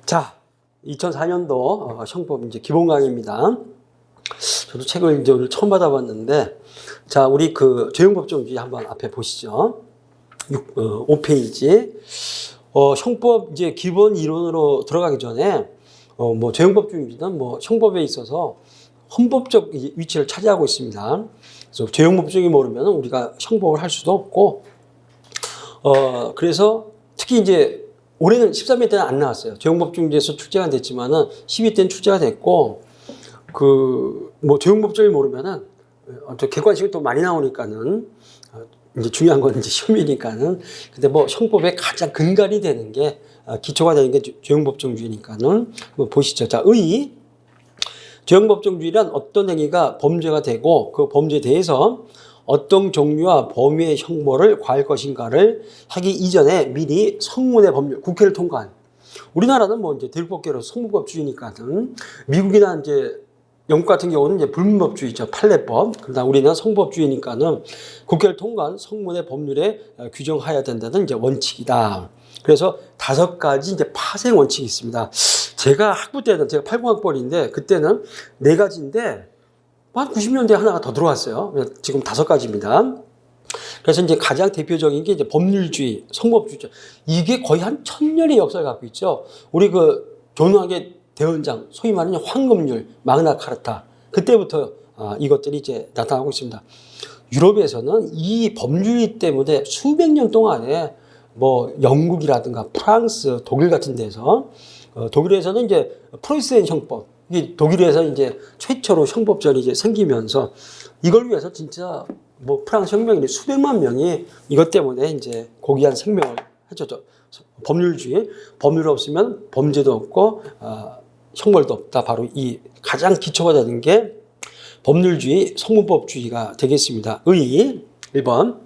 자, 2004년도 형법 이제 기본 강의입니다. 저도 책을 이제 오늘 처음 받아봤는데, 자, 우리 그 죄형법정주의 한번 앞에 보시죠. 5페이지. 형법 이제 기본 이론으로 들어가기 전에, 뭐 죄형법주의는 뭐 형법에 있어서 헌법적 위치를 차지하고 있습니다. 그래서 죄형법정이 모르면 우리가 형법을 할 수도 없고, 그래서 특히 이제 올해는 13회 때는 안 나왔어요. 죄형법정주의에서 출제가 됐지만은 12회 때는 출제가 됐고, 뭐 죄형법정을 모르면은 객관식이 또 많이 나오니까는 이제 중요한 건 이제 시험이니까는. 근데 뭐 형법의 가장 근간이 되는 게 기초가 되는 게 죄형법정주의니까는 한번 보시죠. 자, 죄형법정주의란 어떤 행위가 범죄가 되고 그 범죄에 대해서 어떤 종류와 범위의 형벌을 과할 것인가를 하기 이전에 미리 성문의 법률, 국회를 통과한. 우리나라는 뭐 이제 대륙법계로 성문법주의니까는, 미국이나 이제 영국 같은 경우는 이제 불문법주의죠. 판례법. 그러나 우리는 성법주의니까는 국회를 통과한 성문의 법률에 규정하여야 된다는 이제 원칙이다. 그래서 5가지 이제 파생 원칙이 있습니다. 제가 학부 때는 제가 80학번인데 그때는 4가지인데 한 90년대에 하나가 더 들어왔어요. 지금 5가지입니다. 그래서 이제 가장 대표적인 게 이제 법률주의, 성법주의죠. 이게 거의 한 1000년의 역사를 갖고 있죠. 우리 그 존왕의 대헌장, 소위 말하는 황금률, 마그나카르타, 그때부터 이것들이 이제 나타나고 있습니다. 유럽에서는 이 법률 때문에 수백 년 동안에 뭐 영국이라든가 프랑스, 독일 같은 데서, 독일에서는 이제 프로이센 형법, 이 독일에서 이제 최초로 형법전이 이제 생기면서 이걸 위해서 진짜 뭐 프랑스 혁명인데 수백만 명이 이것 때문에 이제 고귀한 생명을 했죠. 법률주의, 법률 없으면 범죄도 없고 형벌도 없다. 바로 이 가장 기초가 되는 게 법률주의, 성문법주의가 되겠습니다. 1번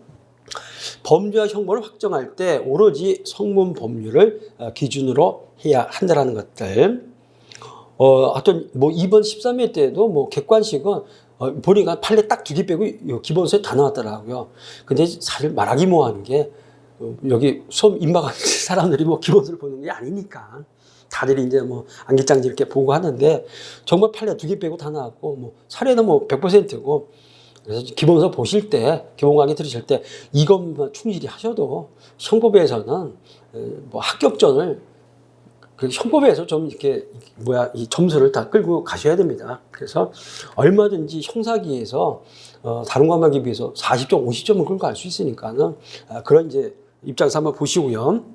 범죄와 형벌을 확정할 때 오로지 성문 법률을 기준으로 해야 한다라는 것들. 하여튼 뭐 이번 13회 때도 뭐 객관식은 보니까 판례 딱 2개 빼고 기본서에 다 나왔더라고요. 근데 사실 말하기 뭐하는 게 여기 수업 임박한 사람들이 뭐 기본서를 보는 게 아니니까 다들 이제 뭐 안기장지 이렇게 보고 하는데 정말 판례 2개 빼고 다 나왔고 뭐 사례는 뭐 100%고. 그래서 기본서 보실 때, 기본 강의 들으실 때 이것만 충실히 하셔도 형법에서는 뭐 합격전을 그 형법에서 좀 이렇게 이 점수를 다 끌고 가셔야 됩니다. 그래서 얼마든지 형사기에서 다른 과목에 비해서 40점, 50점을 끌고 갈 수 있으니까는 그런 이제 입장에서 한번 보시고요.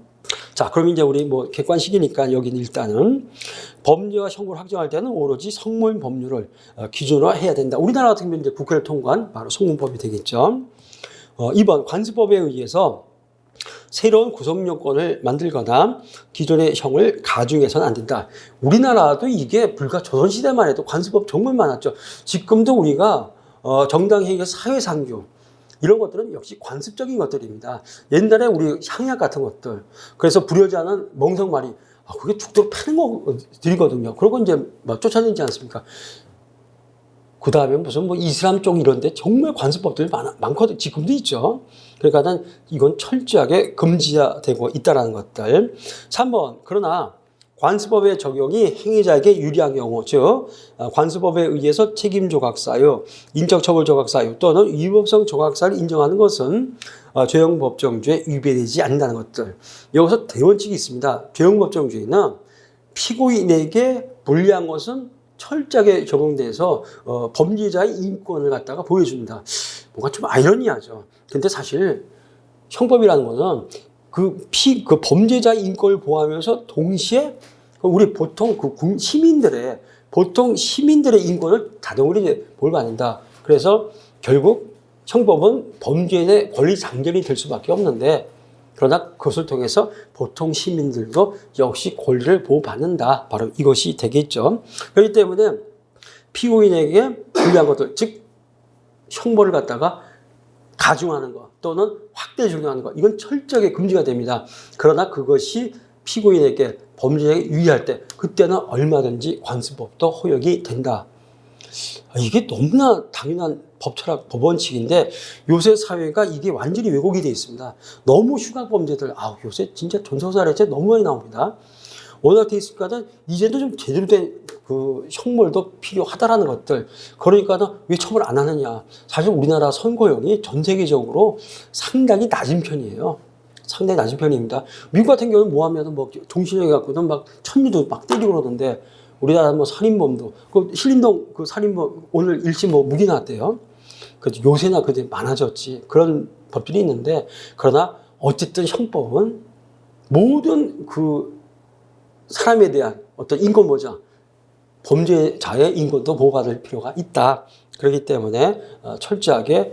자, 그럼 이제 우리 뭐 객관식이니까 여기는 일단은 범죄와 형벌을 확정할 때는 오로지 성문 법률을 기준으로 해야 된다. 우리나라 같은 경우는 이제 국회를 통과한 바로 성문법이 되겠죠. 2번 관습법에 의해서 새로운 구성 요건을 만들거나 기존의 형을 가중해서는 안 된다. 우리나라도 이게 불과 조선시대만 해도 관습법 정말 많았죠. 지금도 우리가 정당행위, 사회상규 이런 것들은 역시 관습적인 것들입니다. 옛날에 우리 향약 같은 것들, 그래서 불효자는 멍석말이 그게 죽도록 패는 것들이거든요. 그러고 이제 막 쫓아내지 않습니까? 그 다음에 무슨 뭐 이슬람 쪽 이런데 정말 관습법들이 많거든. 지금도 있죠. 그러니까 이건 철저하게 금지되고 있다라는 것들. 3번 그러나 관습법의 적용이 행위자에게 유리한 경우, 즉 관습법에 의해서 책임 조각사유, 인적 처벌 조각사유 또는 위법성 조각사를 인정하는 것은 죄형법정주에 위배되지 않는다는 것들. 여기서 대원칙이 있습니다. 죄형법정주의는 피고인에게 불리한 것은 철저하게 적용돼서 범죄자의 인권을 갖다가 보여준다. 뭔가 좀 아이러니하죠. 근데 사실 형법이라는 것은 그 범죄자의 인권을 보호하면서 동시에 우리 보통 시민들의 인권을 자동으로 이제 보호받는다. 그래서 결국 형법은 범죄인의 권리 장전이 될 수밖에 없는데, 그러나 그것을 통해서 보통 시민들도 역시 권리를 보호받는다. 바로 이것이 되겠죠. 그렇기 때문에 피고인에게 불리한 것들, 즉 형벌을 갖다가 가중하는 것 또는 확대 적용하는 것, 이건 철저하게 금지가 됩니다. 그러나 그것이 피고인에게 범죄자에게 유의할 때 그때는 얼마든지 관습법도 허용이 된다. 이게 너무나 당연한 법철학, 법원칙인데 요새 사회가 이게 완전히 왜곡이 되어 있습니다. 너무 흉악 범죄들, 요새 진짜 전소살해죄 너무 많이 나옵니다. 워낙 돼 있으니까는 이제도 좀 제대로 된 그 형벌도 필요하다라는 것들. 그러니까는 왜 처벌 안 하느냐. 사실 우리나라 선고형이 전 세계적으로 상당히 낮은 편이에요. 상당히 낮은 편입니다. 미국 같은 경우는 뭐 하면은 뭐 종신형이 갖고는 막 천리도 막 때리고 그러던데 우리나라 뭐 살인범도 그 신림동 그 살인범 오늘 일심 뭐 무기 나왔대요. 그 요새나 그때 많아졌지. 그런 법들이 있는데 그러나 어쨌든 형법은 모든 그 사람에 대한 어떤 인권 보장, 범죄자의 인권도 보호받을 필요가 있다. 그렇기 때문에 철저하게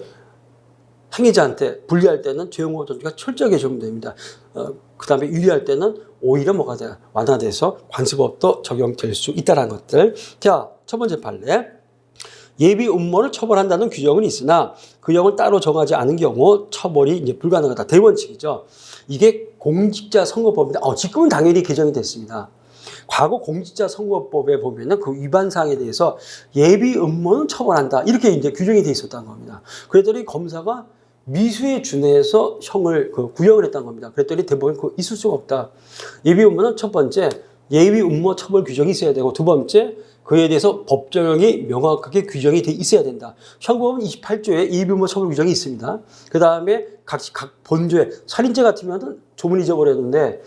행위자한테 불리할 때는 죄용호 조치가 철저하게 적용됩니다. 그 다음에 유리할 때는 오히려 뭐가 돼? 완화돼서 관습법도 적용될 수 있다는 것들. 자, 첫 번째 판례. 예비 음모를 처벌한다는 규정은 있으나 그 형을 따로 정하지 않은 경우 처벌이 이제 불가능하다. 대원칙이죠. 이게 공직자 선거법입니다. 지금은 당연히 개정이 됐습니다. 과거 공직자 선거법에 보면은 그 위반 사항에 대해서 예비 음모는 처벌한다. 이렇게 이제 규정이 돼 있었다는 겁니다. 그랬더니 검사가 미수에 준해서 형을 구형을 했다는 겁니다. 그랬더니 대법원이 있을 수가 없다. 예비 음모는 첫 번째 예비 음모 처벌 규정이 있어야 되고 두 번째 그에 대해서 법정형이 명확하게 규정이 돼 있어야 된다. 형법은 28조에 예비 음모 처벌 규정이 있습니다. 그 다음에 각 본조에 살인죄 같으면 조문 잊어버렸는데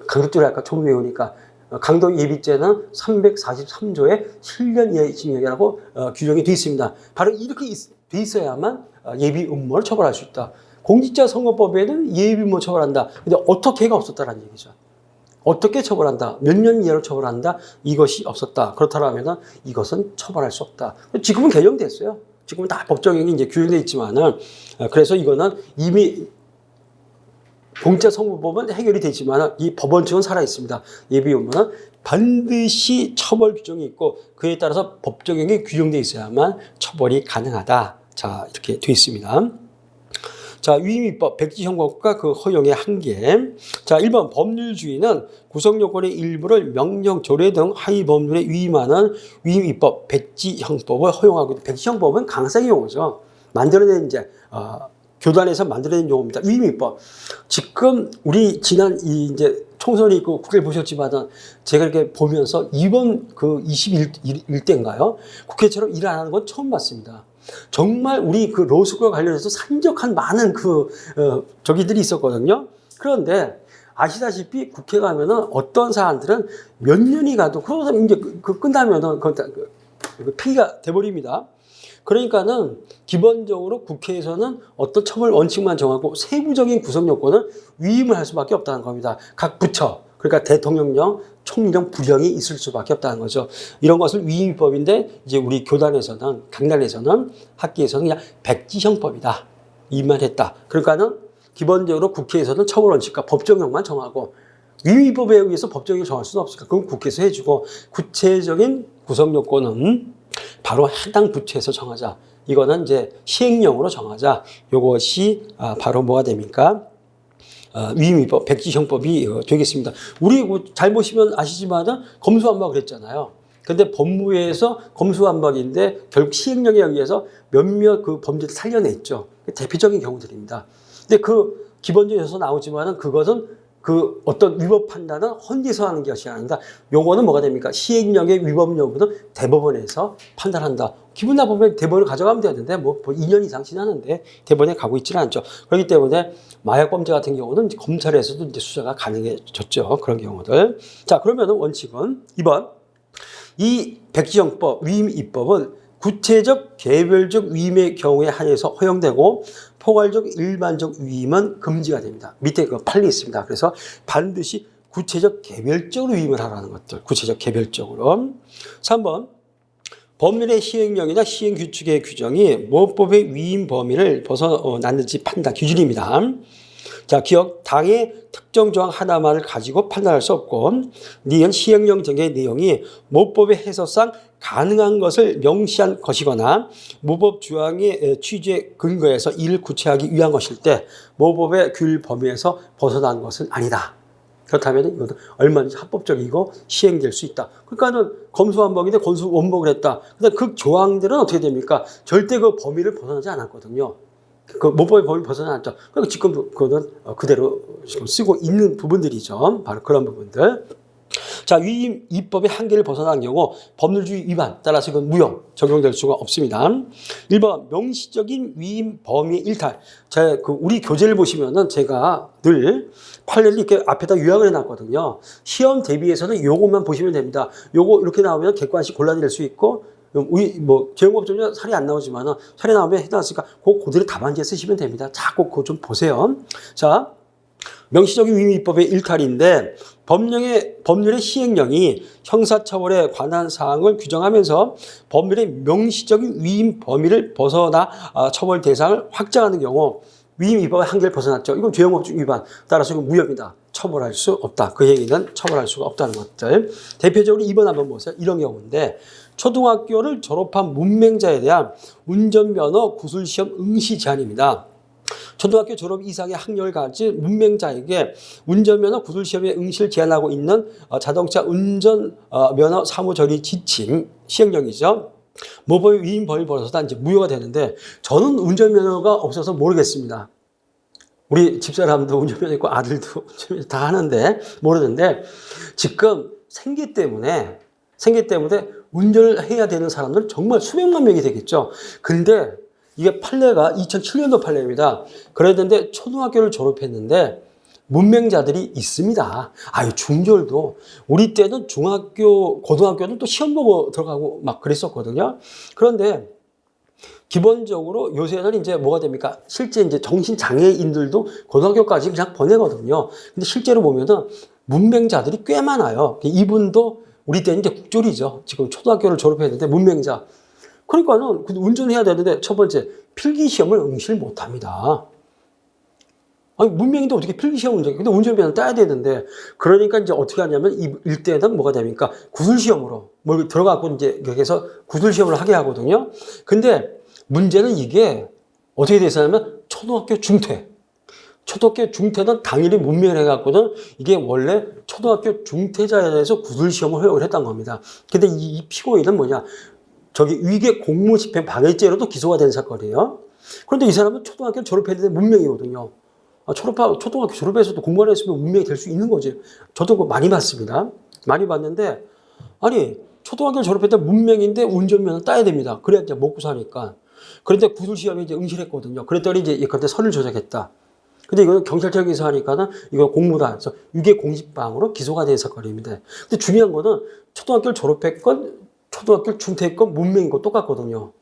강력조를 할까 조문 외우니까 강도 예비죄는 343조에 7년 이하의 징역이라고 규정이 되어 있습니다. 바로 이렇게 돼 있어야만 예비 음모를 처벌할 수 있다. 공직자 선거법에는 예비 음모 처벌한다. 근데 어떻게가 없었다는 얘기죠. 어떻게 처벌한다? 몇 년 이하로 처벌한다? 이것이 없었다. 그렇다면 이것은 처벌할 수 없다. 지금은 개정됐어요. 지금은 다 법정형이 이제 규정되어 있지만은 그래서 이거는 이미 공직자 선거법은 해결이 되지만 이 법원칙은 살아 있습니다. 예비 음모는 반드시 처벌 규정이 있고 그에 따라서 법정형이 규정되어 있어야만 처벌이 가능하다. 자, 이렇게 되어 있습니다. 자, 위임입법, 백지형법과 그 허용의 한계. 자, 1번 법률주의는 구성요건의 일부를 명령, 조례 등 하위 법률에 위임하는 위임입법, 백지형법을 허용하고 백지형법은 강상의 용어죠. 만들어낸 이제 교단에서 만들어낸 용어입니다. 위임입법. 지금 우리 지난 이제 총선이 있고 국회를 보셨지만은 제가 이렇게 보면서 이번 그 21대인가요? 국회처럼 일 안 하는 건 처음 봤습니다. 정말 우리 그 로스쿨과 관련해서 산적한 많은 저기들이 있었거든요. 그런데 아시다시피 국회 가면은 어떤 사안들은 몇 년이 가도 그러다 이제 끝나면은 폐기가 돼버립니다. 그러니까는 기본적으로 국회에서는 어떤 처벌 원칙만 정하고 세부적인 구성 요건은 위임을 할 수밖에 없다는 겁니다. 각 부처, 그러니까 대통령령, 총리령, 부령이 있을 수밖에 없다는 거죠. 이런 것을 위임법인데 이제 우리 교단에서는, 강단에서는, 학계에서는 그냥 백지형법이다. 이만 했다. 그러니까는 기본적으로 국회에서는 처벌 원칙과 법정형만 정하고 위임법에 의해서 법정형을 정할 수는 없으니까 그건 국회에서 해주고 구체적인 구성 요건은 바로 해당 부처에서 정하자. 이거는 이제 시행령으로 정하자. 이것이 바로 뭐가 됩니까? 위임입법, 백지형법이 되겠습니다. 우리 잘 보시면 아시지만 검수완박 그랬잖아요. 근데 법무부에서 검수완박인데 결국 시행령에 의해서 몇몇 그 범죄를 살려냈죠. 대표적인 경우들입니다. 근데 그 기본적에서 나오지만은 그것은 그 어떤 위법 판단은 헌재에서 하는 것이 아닙니다. 요거는 뭐가 됩니까? 시행령의 위법 여부는 대법원에서 판단한다. 기분 나쁘면 대법원을 가져가면 되는데 뭐 2년 이상 지났는데 대법원에 가고 있지는 않죠. 그렇기 때문에 마약범죄 같은 경우는 이제 검찰에서도 이제 수사가 가능해졌죠. 그런 경우들. 자, 그러면은 원칙은 2번. 이 백지형법, 위임입법은 구체적, 개별적 위임의 경우에 한해서 허용되고 포괄적, 일반적 위임은 금지가 됩니다. 밑에 그 판례 있습니다. 그래서 반드시 구체적, 개별적으로 위임을 하라는 것들. 구체적, 개별적으로. 3번. 법률의 시행령이나 시행규칙의 규정이 모법의 위임 범위를 벗어났는지 판단 기준입니다. 자, 기억, 당의 특정 조항 하나만을 가지고 판단할 수 없고, 니은 시행령 등의 내용이 모법의 해석상 가능한 것을 명시한 것이거나 모법 조항의 취지에 근거해서 이를 구체하기 위한 것일 때 모법의 규율 범위에서 벗어난 것은 아니다. 그렇다면 이것은 얼마든지 합법적이고 시행될 수 있다. 그러니까는 검수완박인데 검수원박을 했다. 근데 그 조항들은 어떻게 됩니까? 절대 그 범위를 벗어나지 않았거든요. 그 모법의 범위 벗어나죠. 그러니까 지금 그거는 그대로 지금 쓰고 있는 부분들이죠. 바로 그런 부분들. 자, 위임 입법의 한계를 벗어난 경우 법률주의 위반 따라서 이건 무효 적용될 수가 없습니다. 1번 명시적인 위임 범위 일탈. 우리 교재를 보시면은 제가 늘 판례를 이렇게 앞에다 요약을 해놨거든요. 시험 대비해서는 요것만 보시면 됩니다. 요거 이렇게 나오면 객관식 골라낼 수 있고 제용법정은 살이 안 나오지만은 살이 나오면 해놨으니까 그대로 답안지에 쓰시면 됩니다. 자, 꼭 그거 좀 보세요. 자, 명시적인 위임 입법의 일탈인데 법률의 시행령이 형사처벌에 관한 사항을 규정하면서 법률의 명시적인 위임 범위를 벗어나 처벌 대상을 확장하는 경우 위임 입법의 한계를 벗어났죠. 이건 죄용법중 위반. 따라서 이건 무혐의다. 처벌할 수 없다. 그 얘기는 처벌할 수가 없다는 것들. 대표적으로 2번 한번 보세요. 이런 경우인데 초등학교를 졸업한 문맹자에 대한 운전면허 구술시험 응시 제한입니다. 초등학교 졸업 이상의 학력을 가진 문맹자에게 운전면허 구술시험에 응시를 제한하고 있는 자동차 운전면허 사무처리 지침 시행령이죠. 모범의 위임 범위를 벗어서 이제 무효가 되는데 저는 운전면허가 없어서 모르겠습니다. 우리 집사람도 운전면허 있고 아들도 운전면허 다 하는데 모르는데 지금 생계 때문에 운전을 해야 되는 사람들 정말 수백만 명이 되겠죠. 근데 이게 판례가 2007년도 판례입니다. 그랬는데 초등학교를 졸업했는데 문맹자들이 있습니다. 중졸도 우리 때는 중학교, 고등학교는 또 시험 보고 들어가고 막 그랬었거든요. 그런데 기본적으로 요새는 이제 뭐가 됩니까? 실제 이제 정신장애인들도 고등학교까지 그냥 보내거든요. 근데 실제로 보면은 문맹자들이 꽤 많아요. 이분도 우리 때는 이제 국졸이죠. 지금 초등학교를 졸업했는데 문맹자. 그러니까는 운전해야 되는데 첫 번째 필기시험을 응시를 못합니다. 문맹인데 어떻게 필기시험을 근데 운전면허 따야 되는데 그러니까 이제 어떻게 하냐면 이때는 뭐가 됩니까? 구술시험으로 들어가고 이제 여기서 구술시험을 하게 하거든요. 근데 문제는 이게 어떻게 되냐면 초등학교 중퇴는 당연히 문맹을 해갖고는 이게 원래 초등학교 중퇴자에 대해서 구술시험을 허용을 했던 겁니다. 근데 이 피고인은 뭐냐? 위계 공무집행 방해죄로도 기소가 된 사건이에요. 그런데 이 사람은 초등학교 졸업했는데 문맹이거든요. 초등학교 졸업해서도 공부를 했으면 문맹이 될 수 있는 거지. 저도 그거 많이 봤습니다. 많이 봤는데, 초등학교 졸업했는데 문맹인데 운전면허 따야 됩니다. 그래야 이제 먹고 사니까. 그런데 구술시험에 이제 응시를 했거든요. 그랬더니 이제 그때 서류 조작했다. 근데 이거는 경찰청에서 하니까는 이거 공무다. 그래서 유괴 공직방으로 기소가 된 사건입니다. 근데 중요한 거는 초등학교를 졸업했건 초등학교 중퇴했건 문맹이고 똑같거든요.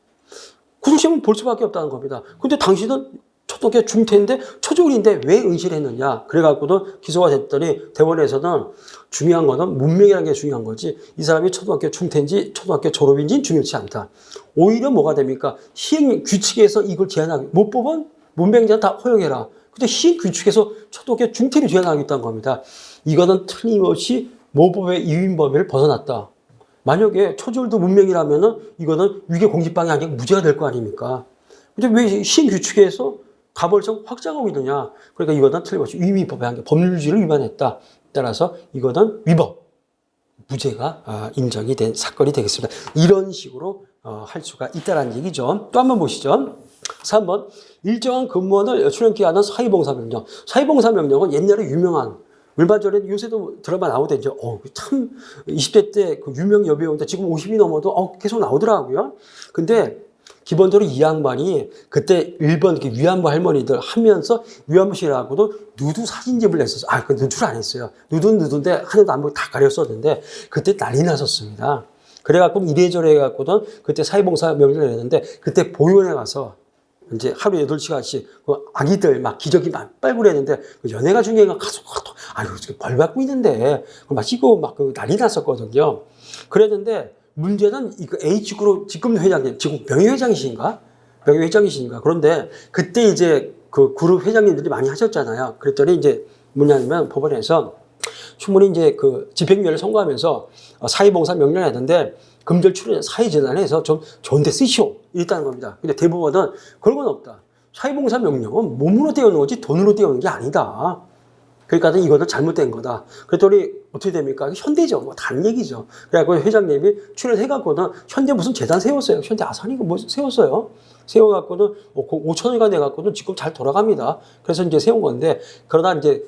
구술시험은 볼 수밖에 없다는 겁니다. 근데 당신은 초등학교 중퇴인데 초졸인데 왜 응시를 했느냐. 그래갖고도 기소가 됐더니 대법원에서는 중요한 거는 문맹이라는 게 중요한 거지 이 사람이 초등학교 중퇴인지 초등학교 졸업인지는 중요치 않다. 오히려 뭐가 됩니까? 시행 규칙에서 이걸 제한하기 못 뽑은 문맹자는 다 허용해라. 근데 시행 규칙에서 초등학교 중퇴를 제한하겠다는 겁니다. 이거는 틀림없이 모법의 위임 범위를 벗어났다. 만약에 초졸도 문맹이라면은 이거는 위계 공직방해 아니라 무죄가 될 거 아닙니까? 근데 왜 시행 규칙에서 가벌성 확장하고 있느냐? 그러니까 이거는 틀림없이 위임법의 한계, 법률주의를 위반했다. 따라서 이거는 위법, 무죄가 인정이 된 사건이 되겠습니다. 이런 식으로 할 수가 있다는 얘기죠. 또 한번 보시죠. 3번 일정한 근무원을 출연케 하는 사회봉사명령. 사회봉사명령은 옛날에 유명한 일반적으로 요새도 드라마 나오대죠. 참 20대 때 그 유명 여배우인데 지금 50이 넘어도 계속 나오더라고요. 근데 기본적으로 이 양반이 그때 일본 위안부 할머니들 하면서 위안부시라고도 누드 사진집을 냈었어요. 그 누드를 안 했어요. 누드인데 하나도 안 보고 다 가렸었는데 그때 난리 났었습니다. 그래갖고 이래저래 해갖고는 그때 사회봉사 명령을 했는데 그때 보육원에 가서 이제 하루 8시간씩 아기들 막 기저귀 막 빨고 그랬는데 연예가 중에가 가서 벌 받고 있는데 막 찍고 막 난리 났었거든요. 그랬는데 문제는 그 H그룹 지금 회장님, 지금 명예회장이신가? 그런데 그때 이제 그 그룹 회장님들이 많이 하셨잖아요. 그랬더니 이제 뭐냐면 법원에서 충분히 이제 그 집행유예를 선고하면서 사회봉사 명령을 했는데 금절 출연 사회재단에서 좀 좋은 데 쓰시오. 이랬다는 겁니다. 근데 대법원은 그런 건 없다. 사회봉사 명령은 몸으로 떼어놓은 거지 돈으로 떼어놓은 게 아니다. 그러니까 이거는 잘못된 거다. 그랬더니 어떻게 됩니까? 현대죠. 다른 얘기죠. 그래갖고 회장님이 출연해갖고는 현대 무슨 재단 세웠어요. 현대 아산이고 뭐 세웠어요. 세워갖고는 5천 원이가 돼갖고는 지금 잘 돌아갑니다. 그래서 이제 세운 건데 그러다 이제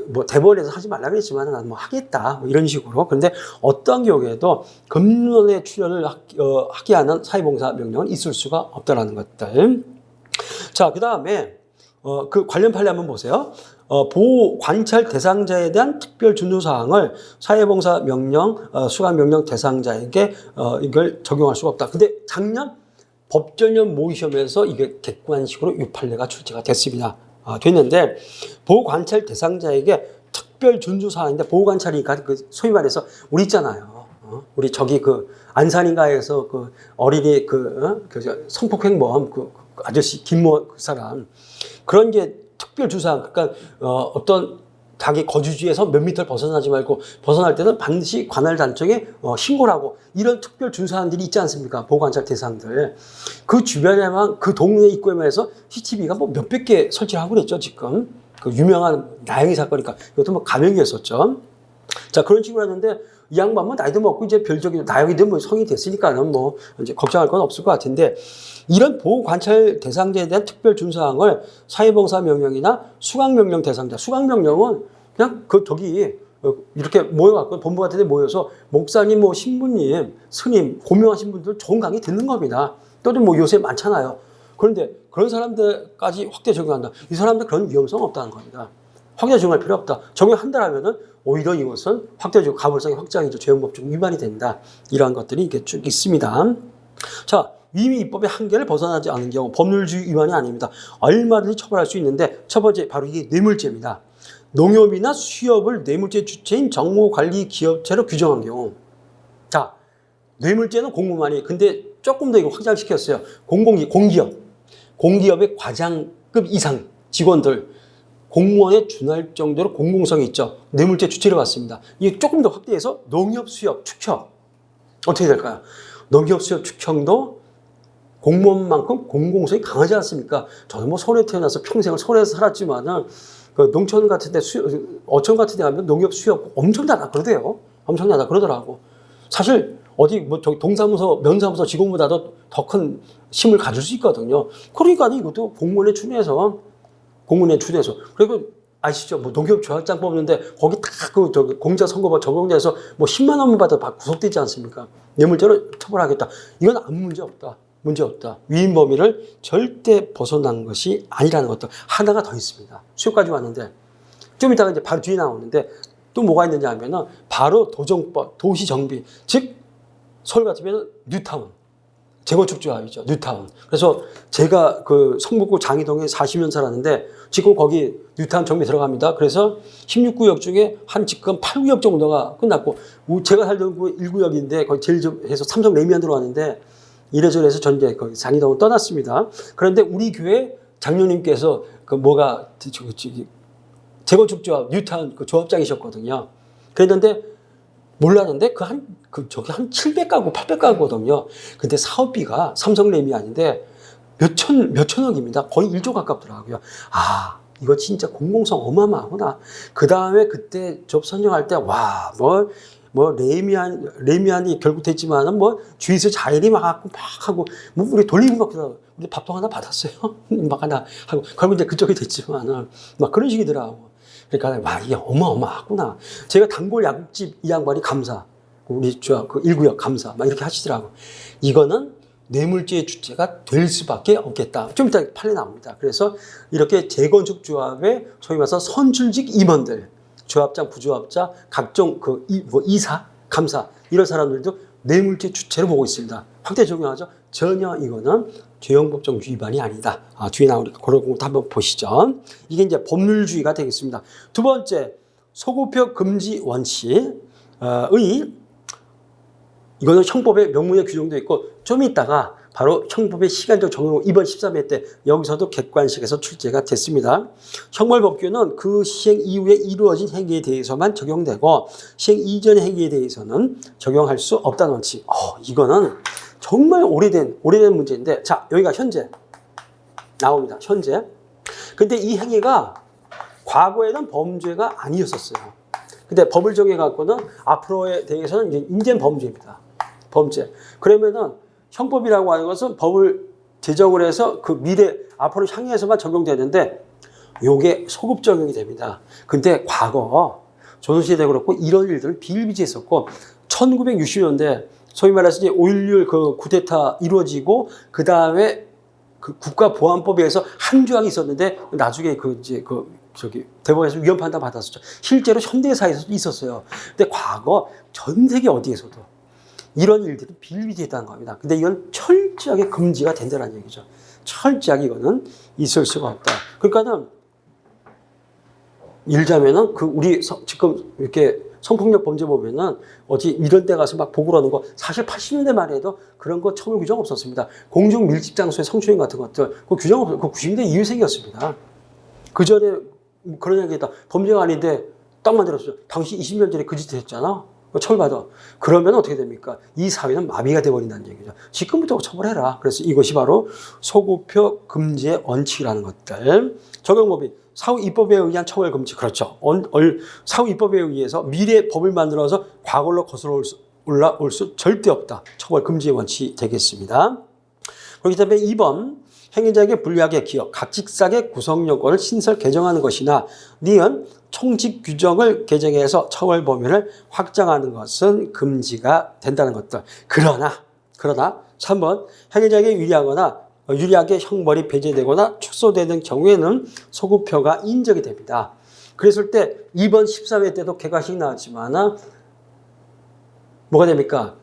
뭐 대법원에서 하지 말라 그랬지만 난 뭐 하겠다 뭐 이런 식으로. 그런데 어떠한 경우에도 금년에 출연을 하게 하는 사회봉사 명령은 있을 수가 없다라는 것들. 자, 그 다음에 그 관련 판례 한번 보세요. 보호 관찰 대상자에 대한 특별 준수 사항을 사회봉사 명령, 수감 명령 대상자에게 이걸 적용할 수가 없다. 근데 작년 법전형 모의시험에서 이게 객관식으로 이 판례가 출제가 됐습니다. 됐는데 보호 관찰 대상자에게 특별 준수 사항인데 보호 관찰이니까 그 소위 말해서 우리 있잖아요. 우리 저기 그 안산인가에서 그 어린이 그 성폭행범 그 아저씨 김모 그 사람 그런 게 특별 주사 그러니까 어떤 자기 거주지에서 몇 미터를 벗어나지 말고 벗어날 때는 반드시 관할 단청에 신고를 하고 이런 특별 준사항들이 있지 않습니까? 보호관찰 대상들 그 주변에만 그 동네 입구에만 해서 CCTV가 뭐 몇백 개 설치를 하고 그랬죠 지금 그 유명한 나영이 사건이니까 이것도 뭐 가명이었었죠. 자 그런 식으로 했는데 이 양반은 나이도 먹고 이제 별적인 나영이도 뭐 성이 됐으니까는 뭐 이제 걱정할 건 없을 것 같은데 이런 보호 관찰 대상자에 대한 특별 준사항을 사회봉사 명령이나 수강 명령 대상자 수강 명령은 그냥 그 저기 이렇게 모여갖고 본부 같은 데 모여서 목사님 뭐 신부님 스님 고명하신 분들 좋은 강의 듣는 겁니다. 또 뭐 요새 많잖아요. 그런데 그런 사람들까지 확대 적용한다. 이 사람들 그런 위험성 없다는 겁니다. 확대 적용할 필요 없다. 적용한다라면은 오히려 이것은 확대적 가불성의 확장이죠. 죄형법중 위반이 된다. 이러한 것들이 이게 쭉 있습니다. 자, 위임이 입법의 한계를 벗어나지 않은 경우 법률주의 위반이 아닙니다. 얼마든지 처벌할 수 있는데 첫 번째 바로 이게 뇌물죄입니다. 농협이나 수협을 뇌물죄 주체인 정보관리기업체로 규정한 경우. 자, 뇌물죄는 공무만이 근데 조금 더 이거 확장시켰어요. 공기업의 과장급 이상 직원들 공무원에 준할 정도로 공공성이 있죠. 뇌물죄 주체를 받습니다. 이게 조금 더 확대해서 농협, 수협, 축협 어떻게 될까요? 농협, 수협, 축협도 공무원만큼 공공성이 강하지 않습니까? 저도 뭐 서울에 태어나서 평생을 서울에서 살았지만은 그 농촌 같은 데 어촌 같은 데 가면 농협, 수협 엄청나다 그러대요. 엄청나다 그러더라고. 사실 어디 뭐 저기 동사무소, 면사무소 직원보다도 더 큰 힘을 가질 수 있거든요. 그러니까 이것도 공무원에 준해서 그리고 아시죠? 뭐 농협 조합장 뽑는데 거기 다 그 저기 공직선거법 적용돼서 뭐 10만 원만 받아 구속되지 않습니까? 뇌물죄로 처벌하겠다. 이건 아무 문제 없다. 문제 없다. 위임 범위를 절대 벗어난 것이 아니라는 것도 하나가 더 있습니다. 수요까지 왔는데 좀 이따가 이제 바로 뒤에 나오는데 또 뭐가 있느냐 하면은 바로 도정법, 도시정비 즉 서울 같으면 뉴타운 재건축조합이죠. 뉴타운. 그래서 제가 그 성북구 장이동에 40년 살았는데 지금 거기 뉴타운 정비 들어갑니다. 그래서 16구역 중에 한 지금 8구역 정도가 끝났고 제가 살던 구 1구역인데 거기 제일 좀 해서 삼성 레미안 들어왔는데 이래저래 해서 전제 거기 장이동은 떠났습니다. 그런데 우리 교회 장로님께서 그 뭐가 재건축조합 뉴타운 그 조합장이셨거든요. 그랬는데 몰랐는데 저기 한 700가구, 800가구거든요. 근데 사업비가 삼성 레미안인데 몇천억입니다. 거의 1조 가깝더라고요. 아, 이거 진짜 공공성 어마어마하구나. 그 다음에 그때 접 선정할 때, 와, 레미안이 결국 됐지만은 주위에서 자일이 막 하고, 우리 돌리고 막, 우리 밥통 하나 받았어요. 막 하나 하고, 결국 이제 그쪽이 됐지만은, 막 그런 식이더라고. 그러니까, 와, 이게 어마어마하구나. 제가 단골 약국집 이 양반이 감사, 우리 그 1구역 감사, 막 이렇게 하시더라고. 이거는 뇌물죄 주체가 될 수밖에 없겠다. 좀 이따 판례 나옵니다. 그래서 이렇게 재건축 조합의 소위 말해서 선출직 임원들, 조합장, 부조합자, 각종 이사, 감사 이런 사람들도 뇌물죄 주체로 보고 있습니다. 확대 적용하죠. 전혀 이거는 죄형법정 위반이 아니다. 뒤에 나오니까 그런 것도 한번 보시죠. 이게 이제 법률주의가 되겠습니다. 두 번째, 소급표 금지 원칙의 이거는 형법의 명문에 규정되어 있고 좀 있다가 바로 형법의 시간적 적용 이번 13회 때 여기서도 객관식에서 출제가 됐습니다. 형벌법규는 그 시행 이후에 이루어진 행위에 대해서만 적용되고 시행 이전의 행위에 대해서는 적용할 수 없다는 원칙. 이거는 정말 오래된 문제인데 자 여기가 현재 나옵니다. 현재. 근데 이 행위가 과거에는 범죄가 아니었었어요. 근데 법을 정해갖고는 앞으로에 대해서는 이제 범죄입니다. 범죄. 그러면은 형법이라고 하는 것은 법을 제정을 해서 그 미래 앞으로 향해서만 적용되는데 요게 소급 적용이 됩니다. 근데 과거 조선시대 그렇고 이런 일들은 비일비재했었고 1960년대 소위 말해서 이제 5.16 그 쿠데타 이루어지고 그 다음에 그 국가보안법에 의해서 한 조항이 있었는데 나중에 대법원에서 위헌 판단 받았었죠. 실제로 현대사에서도 있었어요. 근데 과거 전 세계 어디에서도 이런 일들이 비일비재했다는 겁니다. 근데 이건 철저하게 금지가 된다는 얘기죠. 철저하게 이거는 있을 수가 없다. 그러니까는 일자면은 우리 지금 이렇게 성폭력 범죄 보면은 어디 이런 데 가서 막 보고 그러는 거 사실 80년대 말에 해도 그런 거 처벌 규정 없었습니다. 공중 밀집 장소의 성추행 같은 것들 그 규정 없었어요. 그 90년대 이후 생겼습니다. 그 전에 그런 얘기다. 범죄가 아닌데 딱 만들었어요. 당시 20년 전에 그 짓 했잖아. 처벌받아. 그러면 어떻게 됩니까? 이 사회는 마비가 돼버린다는 얘기죠. 지금부터 처벌해라. 그래서 이것이 바로 소급표 금지의 원칙이라는 것들. 적용법이 사후 입법에 의한 처벌 금지. 그렇죠. 사후 입법에 의해서 미래 법을 만들어서 과거로 거슬러 올라올 수 절대 없다. 처벌 금지의 원칙이 되겠습니다. 그렇기 때문에 2번 행위자에게 불리하게 기여 각직삭의 구성 요건을 신설 개정하는 것이나 니은 총칙 규정을 개정해서 처벌 범위를 확장하는 것은 금지가 된다는 것들. 그러나 3번 행위자에게 유리하게 형벌이 배제되거나 축소되는 경우에는 소급표가 인정이 됩니다. 그랬을 때 2번 13회 때도 개과식 나왔지만 뭐가 됩니까?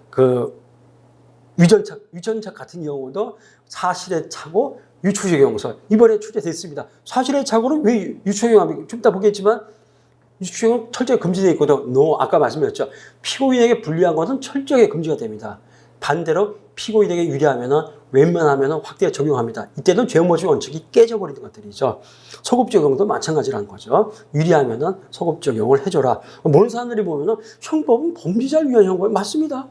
위전착 같은 경우도 사실에 차고 유추적 용서 이번에 출제됐습니다. 사실에 착오는 왜 유추적 용합니까? 좀 이따 보겠지만 유추적 용은 철저히 금지되어 있거든. 아까 말씀드렸죠. 피고인에게 불리한 것은 철저하게 금지가 됩니다. 반대로 피고인에게 유리하면은 웬만하면은 확대해 적용합니다. 이때는 죄무모집 원칙이 깨져버리는 것들이죠. 소급 적용도 마찬가지라는 거죠. 유리하면은 소급 적용을 해줘라. 모르는 사람들이 보면은 형법은 범죄자를 위한 형법이 맞습니다.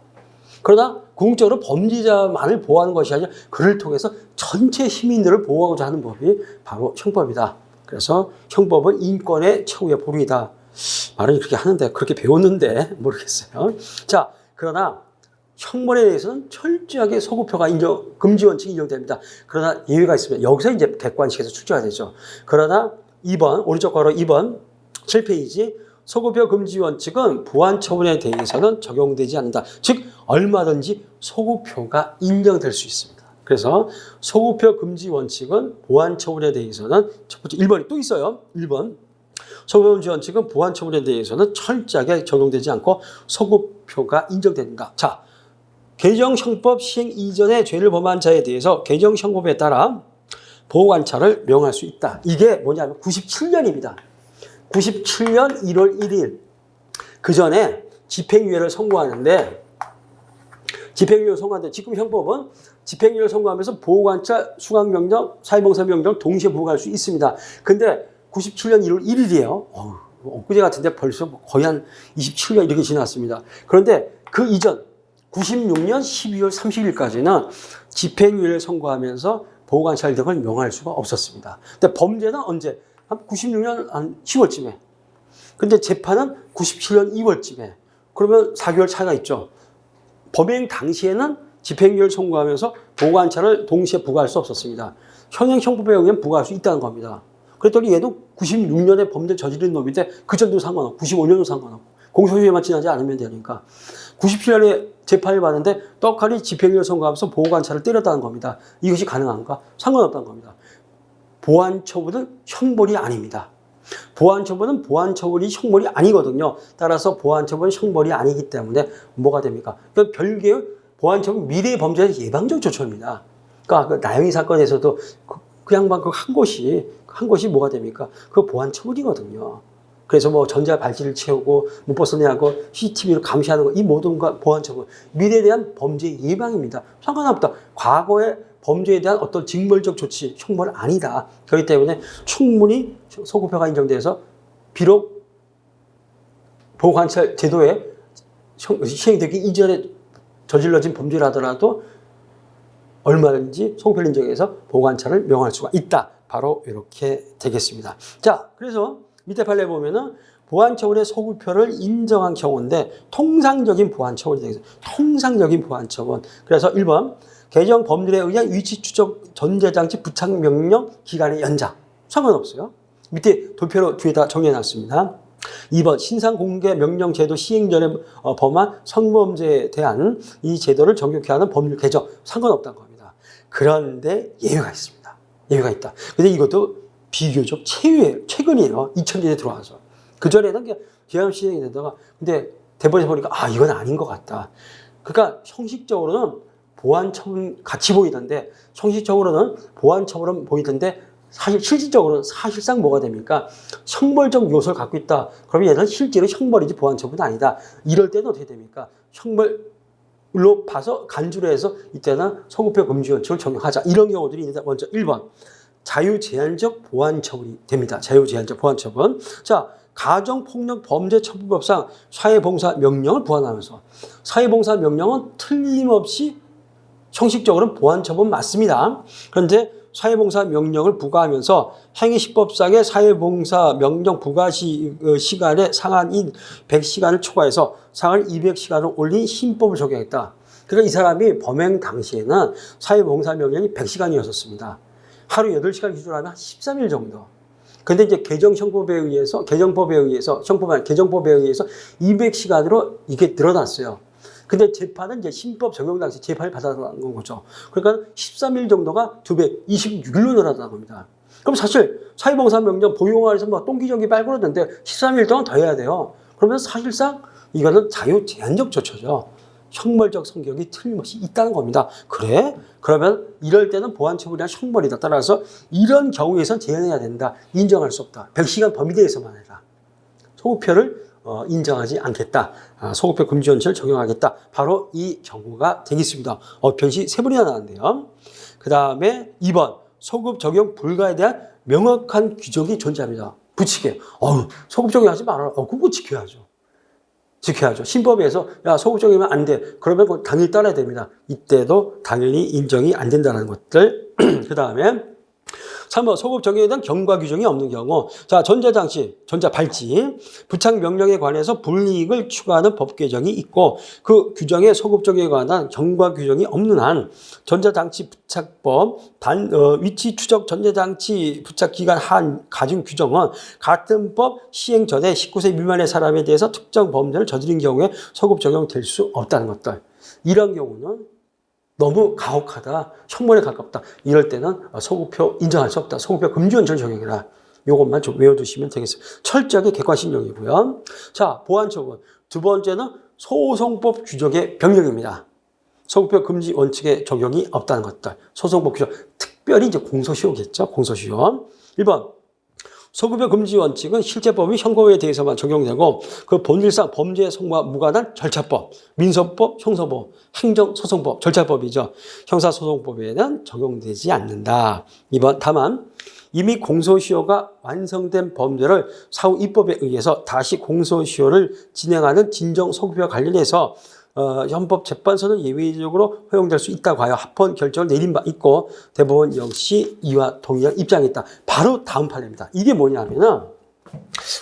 그러나 궁극적으로 범죄자만을 보호하는 것이 아니라 그를 통해서 전체 시민들을 보호하고자 하는 법이 바로 형법이다. 그래서 형법은 인권의 최후의 보루이다. 말은 그렇게 하는데 그렇게 배웠는데 모르겠어요. 자, 그러나 형벌에 대해서는 철저하게 소급표가 금지 원칙이 인정됩니다. 그러나 예외가 있습니다. 여기서 이제 객관식에서 출제가 되죠. 그러나 2번 오른쪽 괄호 2번 7페이지 소급표 금지 원칙은 보안 처분에 대해서는 적용되지 않는다. 즉 얼마든지 소급표가 인정될 수 있습니다. 그래서 소급표 금지 원칙은 보안 처분에 대해서는 첫 번째 1번이 또 있어요. 1번 소급표 금지 원칙은 보안 처분에 대해서는 철저하게 적용되지 않고 소급표가 인정된다. 자, 개정형법 시행 이전에 죄를 범한 자에 대해서 개정형법에 따라 보호관찰을 명할 수 있다. 이게 뭐냐면 97년입니다. 97년 1월 1일 그 전에 집행유예를 선고하는데 지금 형법은 집행유예를 선고하면서 보호관찰, 수강명령, 사회봉사명령 동시에 부과할 수 있습니다. 근데 97년 1월 1일이에요. 엊그제 같은데 벌써 거의 한 27년 이렇게 지났습니다. 그런데 그 이전 96년 12월 30일까지는 집행유예를 선고하면서 보호관찰 등을 명할 수가 없었습니다. 근데 범죄는 언제? 한 96년 한 10월쯤에. 근데 재판은 97년 2월쯤에. 그러면 4개월 차이가 있죠. 범행 당시에는 집행유예를 선고하면서 보호관찰을 동시에 부과할 수 없었습니다. 현행 형법에 의하면 부과할 수 있다는 겁니다. 그랬더니 얘도 96년에 범죄를 저지른 놈인데 그전도 상관없고 95년도 상관없고 공소시효만 지나지 않으면 되니까 97년에 재판을 받는데 떡하니 집행유예를 선고하면서 보호관찰을 때렸다는 겁니다. 이것이 가능한가? 상관없다는 겁니다. 보안처분은 형벌이 아닙니다. 보안처분은 보안처분이 형벌이 아니거든요. 따라서 보안처분은 형벌이 아니기 때문에 뭐가 됩니까? 그러니까 별개의 보안처분 미래의 범죄의 예방적 조처입니다. 그러니까 그 나영이 사건에서도 그 양반 그 한 것이 뭐가 됩니까? 그 보안처분이거든요. 그래서 뭐 전자발찌를 채우고 못 벗어내고 CCTV로 감시하는 거 이 모든 거 보안처분 미래에 대한 범죄 예방입니다. 상관없다. 과거의 범죄에 대한 어떤 징벌적 조치, 형벌 아니다. 그렇기 때문에 충분히 소급표가 인정돼서 비록 보호관찰 제도에 시행되기 이전에 저질러진 범죄라더라도 얼마든지 소급표를 인정해서 보호관찰을 명할 수가 있다. 바로 이렇게 되겠습니다. 자, 그래서 밑에 판례 보면은 보안처분의 소급표를 인정한 경우인데 통상적인 보안처분이 되겠습니다. 통상적인 보안처분. 그래서 1번 개정 법률에 의한 위치 추적 전자장치 부착 명령 기간의 연장. 상관없어요. 밑에 도표로 뒤에다 정리해놨습니다. 2번 신상공개 명령제도 시행 전에 범한 성범죄에 대한 이 제도를 정격케 하는 법률 개정. 상관없다는 겁니다. 그런데 예외가 있습니다. 예외가 있다. 근데 이것도 비교적 최근이에요. 2000년에 들어와서. 그전에는 그냥 계엄 시행이 되다가 근데 대법원에서 보니까 아 이건 아닌 것 같다. 그러니까 형식적으로는 보안처분 같이 보이던데 형식적으로는 보안처분은 보이던데 사실 실질적으로는 사실상 뭐가 됩니까? 형벌적 요소를 갖고 있다. 그러면 얘는 실제로 형벌이지 보안처분은 아니다. 이럴 때는 어떻게 됩니까? 형벌로 봐서 간주를 해서 이때는 소급표 금지 원칙을 적용하자. 이런 경우들이 있는데 먼저 1번 자유제한적 보안처분이 됩니다. 자유제한적 보안처분. 자, 가정폭력범죄처분법상 사회봉사명령을 부과하면서 사회봉사명령은 틀림없이 형식적으로는 보안처분 맞습니다. 그런데 사회봉사명령을 부과하면서 행위시법상의 사회봉사명령 부과 시간의 상한인 100시간을 초과해서 상한을 200시간을 올린 신법을 적용했다. 그러니까 이 사람이 범행 당시에는 사회봉사명령이 100시간이었습니다. 하루 8시간 기준으로 하면 한 13일 정도. 근데 이제 개정법에 의해서 200시간으로 이게 늘어났어요. 근데 재판은 이제 신법 적용 당시 재판을 받아간 거죠. 그러니까 13일 정도가 226일로 늘어났다는 겁니다. 그럼 사실 사회봉사명령 보용안에서 뭐 똥기저귀 빨고는데 13일 동안 더 해야 돼요. 그러면 사실상 이거는 자유제한적 조처죠. 형벌적 성격이 틀림없이 있다는 겁니다. 그래? 그러면 이럴 때는 보안처분이 아니라 형벌이다. 따라서 이런 경우에선 제한해야 된다. 인정할 수 없다. 100시간 범위 내에서만 해라. 소급표를 인정하지 않겠다. 소급표 금지 원칙을 적용하겠다. 바로 이 경우가 되겠습니다. 변시 3번이나 나왔는데요. 그 다음에 2번 소급 적용 불가에 대한 명확한 규정이 존재합니다. 부칙에 소급 적용하지 말아라. 그거 지켜야죠. 신법에서 야 소급 적용하면 안 돼. 그러면 당연히 따라야 됩니다. 이때도 당연히 인정이 안 된다는 것들. 그 다음에 3번 소급 적용에 대한 경과 규정이 없는 경우. 자, 전자장치, 전자발찌 부착 명령에 관해서 불이익을 추가하는 법 개정이 있고 그 규정에 소급 적용에 관한 경과 규정이 없는 한 전자장치 부착법 위치 추적 전자장치 부착 기간 한 가중 규정은 같은 법 시행 전에 19세 미만의 사람에 대해서 특정 범죄를 저지른 경우에 소급 적용될 수 없다는 것들. 이런 경우는 너무 가혹하다, 형벌에 가깝다. 이럴 때는 소급표 인정할 수 없다. 소급표 금지 원칙을 적용해라. 이것만 좀 외워두시면 되겠습니다. 철저하게 객관신용이고요. 자, 보안처분. 두 번째는 소송법 규정의 변경입니다. 소급표 금지 원칙의 적용이 없다는 것들. 소송법 규정. 특별히 이제 공소시효겠죠. 공소시효. 1번. 소급표 금지 원칙은 실제법이 형법에 대해서만 적용되고 그 본질상 범죄 성과 무관한 절차법, 민사법, 형사법, 행정소송법, 절차법이죠. 형사소송법에는 적용되지 않는다. 2번 다만 이미 공소시효가 완성된 범죄를 사후 입법에 의해서 다시 공소시효를 진행하는 진정소급표와 관련해서 헌법재판소는 예외적으로 허용될 수 있다고 하여 합헌 결정을 내린 바 있고 대법원 역시 이와 동일한 입장이 있다. 바로 다음 판례입니다. 이게 뭐냐면은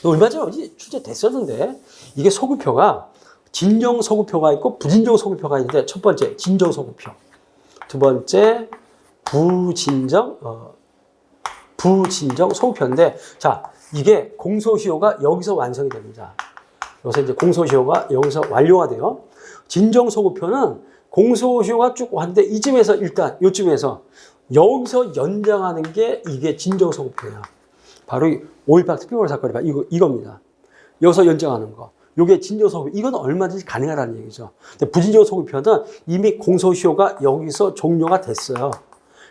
얼마 전에 어디 출제됐었는데 이게 소급표가 진정 소급표가 있고 부진정 소급표가 있는데 첫 번째 진정 소급표, 두 번째 부진정 소급표인데 자 이게 공소시효가 여기서 완성이 됩니다. 여기서 이제 공소시효가 여기서 완료가 돼요. 진정소급표는 공소시효가 쭉 왔는데 이쯤에서 일단 요쯤에서 여기서 연장하는 게 이게 진정소급표예요. 바로 5.18 특별법 사건이 바로 이겁니다. 여기서 연장하는 거. 이게 진정소급표. 이건 얼마든지 가능하다는 얘기죠. 근데 부진정소급표는 이미 공소시효가 여기서 종료가 됐어요.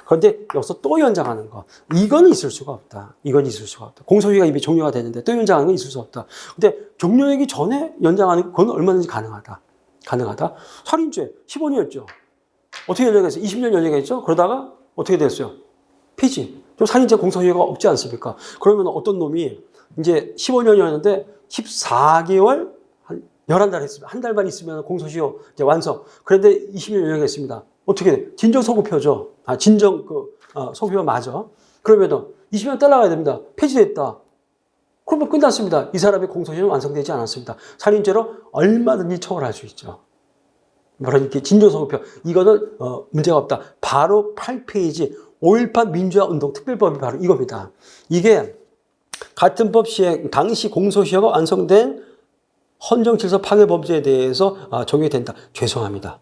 그런데 여기서 또 연장하는 거. 이거는 있을 수가 없다. 이건 있을 수가 없다. 공소시효가 이미 종료가 되는데 또 연장하는 건 있을 수 없다. 근데 종료되기 전에 연장하는 거, 그건 얼마든지 가능하다. 살인죄 15년이었죠. 어떻게 연장했어요? 20년 연장했죠. 그러다가 어떻게 됐어요? 폐지. 좀 살인죄 공소시효가 없지 않습니까? 그러면 어떤 놈이 이제 15년이었는데 14개월 한 11달 했으면 한 달만 있으면 공소시효 이제 완성. 그런데 20년 연장했습니다. 어떻게 돼? 진정 소급표죠. 진정 소급표 맞아. 그러면은 20년 따라가야 됩니다. 폐지됐다. 그러면 끝났습니다. 이 사람의 공소시효는 완성되지 않았습니다. 살인죄로 얼마든지 처벌할 수 있죠. 바로 이렇게 진정성호표. 이거는 문제가 없다. 바로 8페이지 5.18 민주화운동 특별법이 바로 이겁니다. 이게 같은 법 시행 당시 공소시효가 완성된 헌정질서 파괴 범죄에 대해서 적용이 된다. 죄송합니다.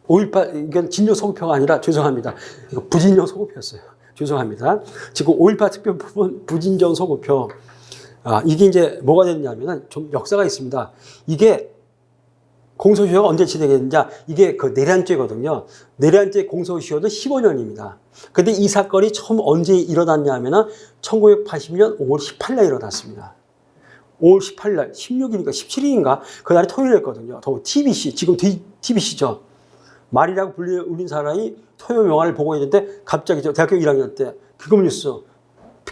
5.18 이건 진정성호표가 아니라 죄송합니다. 이거 부진정성호표였어요. 죄송합니다. 지금 5.18 특별법은 부진정성호표. 이게 이제 뭐가 됐냐면은 좀 역사가 있습니다. 이게 공소시효가 언제 진행했느냐? 이게 그 내란죄거든요. 내란죄 공소시효는 15년입니다. 근데 이 사건이 처음 언제 일어났냐면은 1980년 5월 18일에 일어났습니다. 5월 18일, 16일인가 17일인가 그날이 토요일이었거든요. TBC, 지금 TBC죠. 말이라고 불리는 사람이 토요 영화를 보고 있는데 갑자기 대학교 1학년 때 비금 뉴스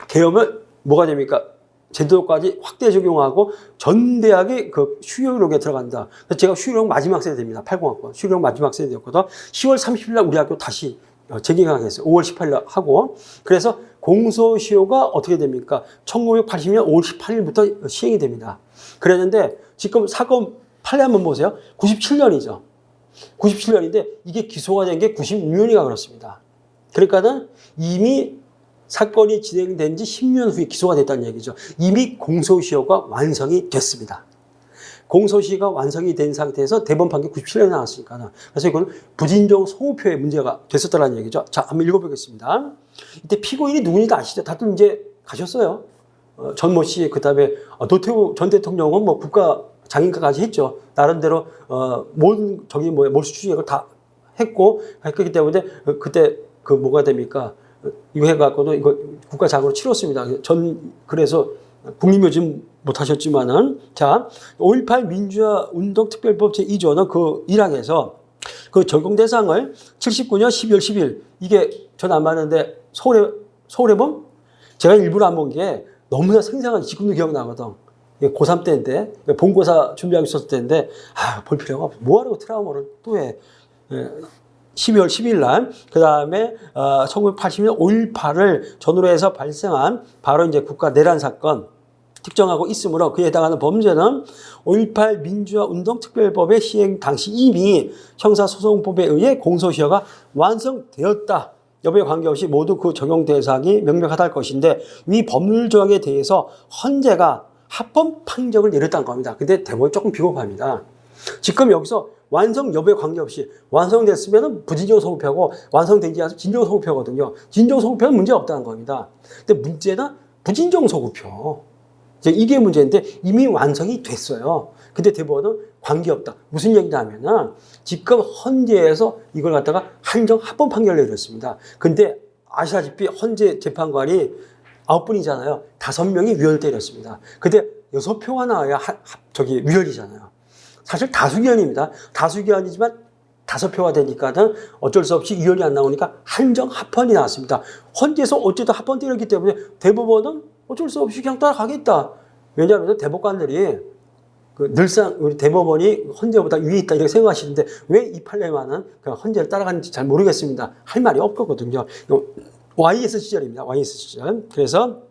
계엄을 뭐가 됩니까? 제도까지 확대 적용하고 전 대학이 그 휴교록에 들어간다. 그래서 제가 휴교록 마지막 세대입니다. 80학번 휴교록 마지막 세대였거든. 10월 30일 날 우리 학교 다시 재개강했어요. 5월 18일 날 하고. 그래서 공소시효가 어떻게 됩니까? 1980년 5월 18일부터 시행이 됩니다. 그랬는데 지금 사건 판례 한번 보세요. 97년이죠. 97년인데 이게 기소가 된 게 96년이가 그렇습니다. 그러니까는 이미 사건이 진행된 지 10년 후에 기소가 됐다는 얘기죠. 이미 공소시효가 완성이 됐습니다. 공소시효가 완성이 된 상태에서 대법원 판결 97년에 나왔으니까. 그래서 이건 부진정 성호표의 문제가 됐었다는 얘기죠. 자, 한번 읽어보겠습니다. 이때 피고인이 누군지 다 아시죠? 다들 이제 가셨어요. 전모 씨, 그 다음에 노태우 전 대통령은 뭐 국가 장인까지 했죠. 나름대로 모든 몰수 추진을 다 했고 했기 때문에 그때 그 뭐가 됩니까? 이거 해갖고는 이거 국가 자금으로 치렀습니다. 그래서 국립묘지 못하셨지만은 자 5.18 민주화 운동 특별법 제2조는 그 1항에서 그 적용 대상을 79년 12월 10일 이게 전 안 봤는데 서울에 본 제가 일부러 안 본 게 너무나 생생한 지금도 기억나거든. 고3 때인데 본고사 준비하고 있었을 때인데 볼 필요가 없어. 뭐하라고 트라우마를 또 해. 12월 10일 날, 그 다음에 1980년 5.18을 전후로 해서 발생한 바로 이제 국가 내란 사건 특정하고 있으므로 그에 해당하는 범죄는 5.18 민주화 운동 특별법의 시행 당시 이미 형사소송법에 의해 공소시효가 완성되었다. 여부에 관계없이 모두 그 적용 대상이 명백하다 할 것인데 위 법률 조항에 대해서 헌재가 합법 판정을 내렸다는 겁니다. 근데 대법원이 조금 비겁합니다. 지금 여기서 완성 여부에 관계없이 완성됐으면 부진정 성호표고 완성되지 않아서 진정 성호표거든요. 진정 성호표는 문제 없다는 겁니다. 근데 문제는 부진정 성호표. 이게 문제인데 이미 완성이 됐어요. 근데 대법원은 관계없다. 무슨 얘기냐면은 지금 헌재에서 이걸 갖다가 한정 합법 판결을 내렸습니다. 근데 아시다시피 헌재 재판관이 9분이잖아요. 5명이 위헌을 때렸습니다. 근데 6표가 나와야 위헌이잖아요. 사실 다수기현입니다. 다수기현이지만 5표가 되니까는 어쩔 수 없이 위헌이 안 나오니까 한정 합헌이 나왔습니다. 헌재에서 어쨌든 합헌 때렸기 때문에 대법원은 어쩔 수 없이 그냥 따라가겠다. 왜냐하면 대법관들이 늘상 우리 대법원이 헌재보다 위에 있다 이렇게 생각하시는데 왜 이 판례만은 헌재를 따라가는지 잘 모르겠습니다. 할 말이 없거든요. YS 시절입니다. YS 시절. 그래서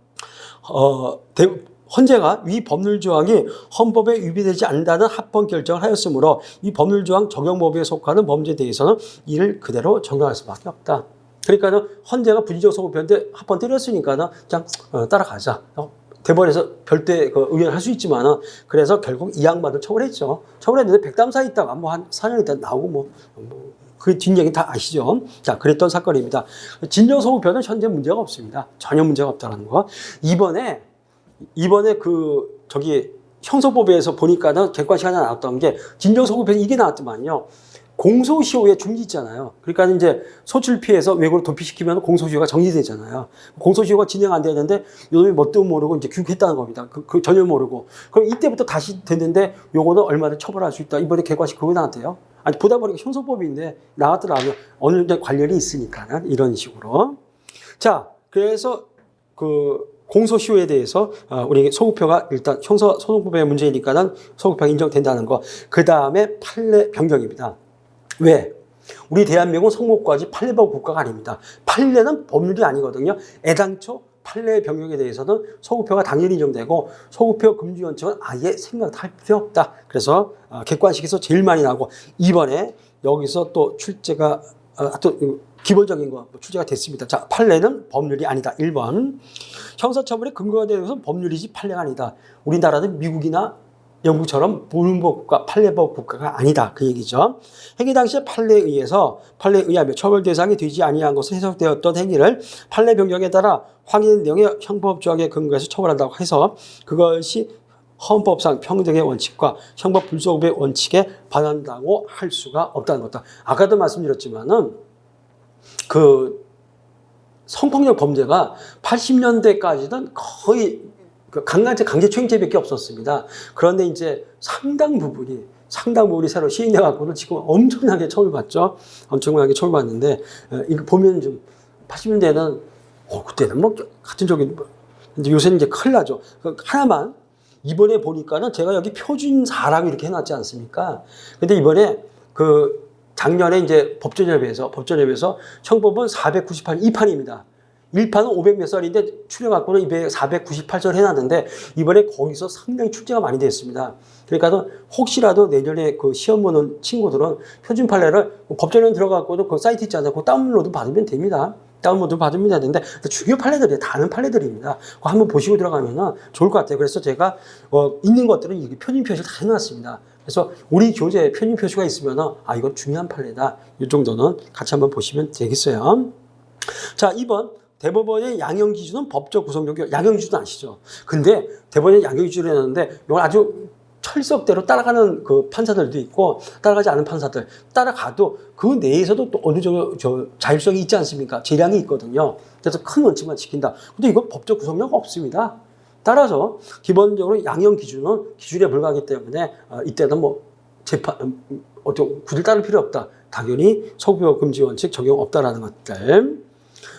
헌재가 위 법률 조항이 헌법에 위배되지 않는다는 합헌 결정을 하였으므로 이 법률 조항 적용법에 속하는 범죄에 대해서는 이를 그대로 적용할 수밖에 없다. 그러니까 헌재가 부진정 성호표인데 합헌 때렸으니까 그냥 따라가자. 대법원에서 별도의 의견을 할 수 있지만 그래서 결국 이 양반을 처벌했죠. 처벌했는데 백담사 있다가 뭐 한 4년 있다 나오고 그 뒷얘기 다 아시죠? 자, 그랬던 사건입니다. 진정 성호표는 현재 문제가 없습니다. 전혀 문제가 없다는 거. 이번에 형소법에서 보니까는 객관식 하나 나왔던 게 진정 성호표는 이게 나왔더만요. 공소시효의 중지 있잖아요. 그러니까 이제 소출 피해서 외고를 도피시키면 공소시효가 정지되잖아요. 공소시효가 진행 안 되는데 이놈이 뭣도 모르고 이제 귀국했다는 겁니다. 그 전혀 모르고. 그럼 이때부터 다시 됐는데 요거는 얼마나 처벌할 수 있다. 이번에 객관식 그거 나왔대요. 아니 보다 보니까 형소법인데 나왔더라고요. 어느 정도 관련이 있으니까는 이런 식으로. 자, 그래서 공소시효에 대해서 우리 소급표가 일단 형사소송법의 문제니까는 소급표가 인정된다는 거. 그 다음에 판례 변경입니다. 왜? 우리 대한민국은 성모까지 판례법 국가가 아닙니다. 판례는 법률이 아니거든요. 애당초 판례 변경에 대해서는 소급표가 당연히 인정되고 소급표 금지 원칙은 아예 생각할 필요 없다. 그래서 객관식에서 제일 많이 나오고 이번에 여기서 또 출제가 또 기본적인 거 출제가 됐습니다. 자, 판례는 법률이 아니다. 1번. 형사처벌의 근거가 되어서 법률이지 판례가 아니다. 우리나라는 미국이나 영국처럼 불문법 판례법 국가가 아니다. 그 얘기죠. 행위 당시에 판례에 의하며 처벌 대상이 되지 아니한 것으로 해석되었던 행위를 판례 변경에 따라 확인 내용의 형법 조항에 근거해서 처벌한다고 해서 그것이 헌법상 평등의 원칙과 형법 불소급의 원칙에 반한다고 할 수가 없다는 것다. 아까도 말씀드렸지만은 그 성폭력 범죄가 80년대까지는 거의 강제추행죄밖에 없었습니다. 그런데 이제 상당 부분이 새로 시행돼 갖고는 지금 엄청나게 처벌받죠. 엄청나게 처벌받는데 이거 보면 좀 80년대는 그때는 뭐 같은 적이 근데 요새는 이제 큰일 나죠. 하나만 이번에 보니까는 제가 여기 표준 사라고 이렇게 해놨지 않습니까? 근데 이번에 작년에 이제 법전협의회에서 형법은 498 2판입니다. 1판은 500 몇 살인데 추려갖고는 498절 해놨는데 이번에 거기서 상당히 출제가 많이 됐습니다. 그러니까 혹시라도 내년에 그 시험 보는 친구들은 표준 판례를 법전에 들어가고도 그 사이트 있잖아요. 그 다운로드 받으면 됩니다. 다운로드 받으면 되는데 중요 판례들이 다른 판례들입니다. 그거 한번 보시고 들어가면 좋을 것 같아요. 그래서 제가 있는 것들은 이렇게 표준 표시를 다 해놨습니다. 그래서 우리 교재에 표준 표시가 있으면 이건 중요한 판례다. 이 정도는 같이 한번 보시면 되겠어요. 자, 2번. 대법원의 양형 기준은 법적 구성력, 양형 기준 아시죠? 근데 대법원의 양형 기준을 했는데 이걸 아주 철석대로 따라가는 그 판사들도 있고 따라가지 않은 판사들 따라가도 그 내에서도 또 어느 정도 자율성이 있지 않습니까? 재량이 있거든요. 그래서 큰 원칙만 지킨다. 근데 이건 법적 구성력 없습니다. 따라서 기본적으로 양형 기준은 기준에 불과하기 때문에 이때는 뭐 재판 굳이 따를 필요 없다. 당연히 소급표 금지 원칙 적용 없다라는 것들.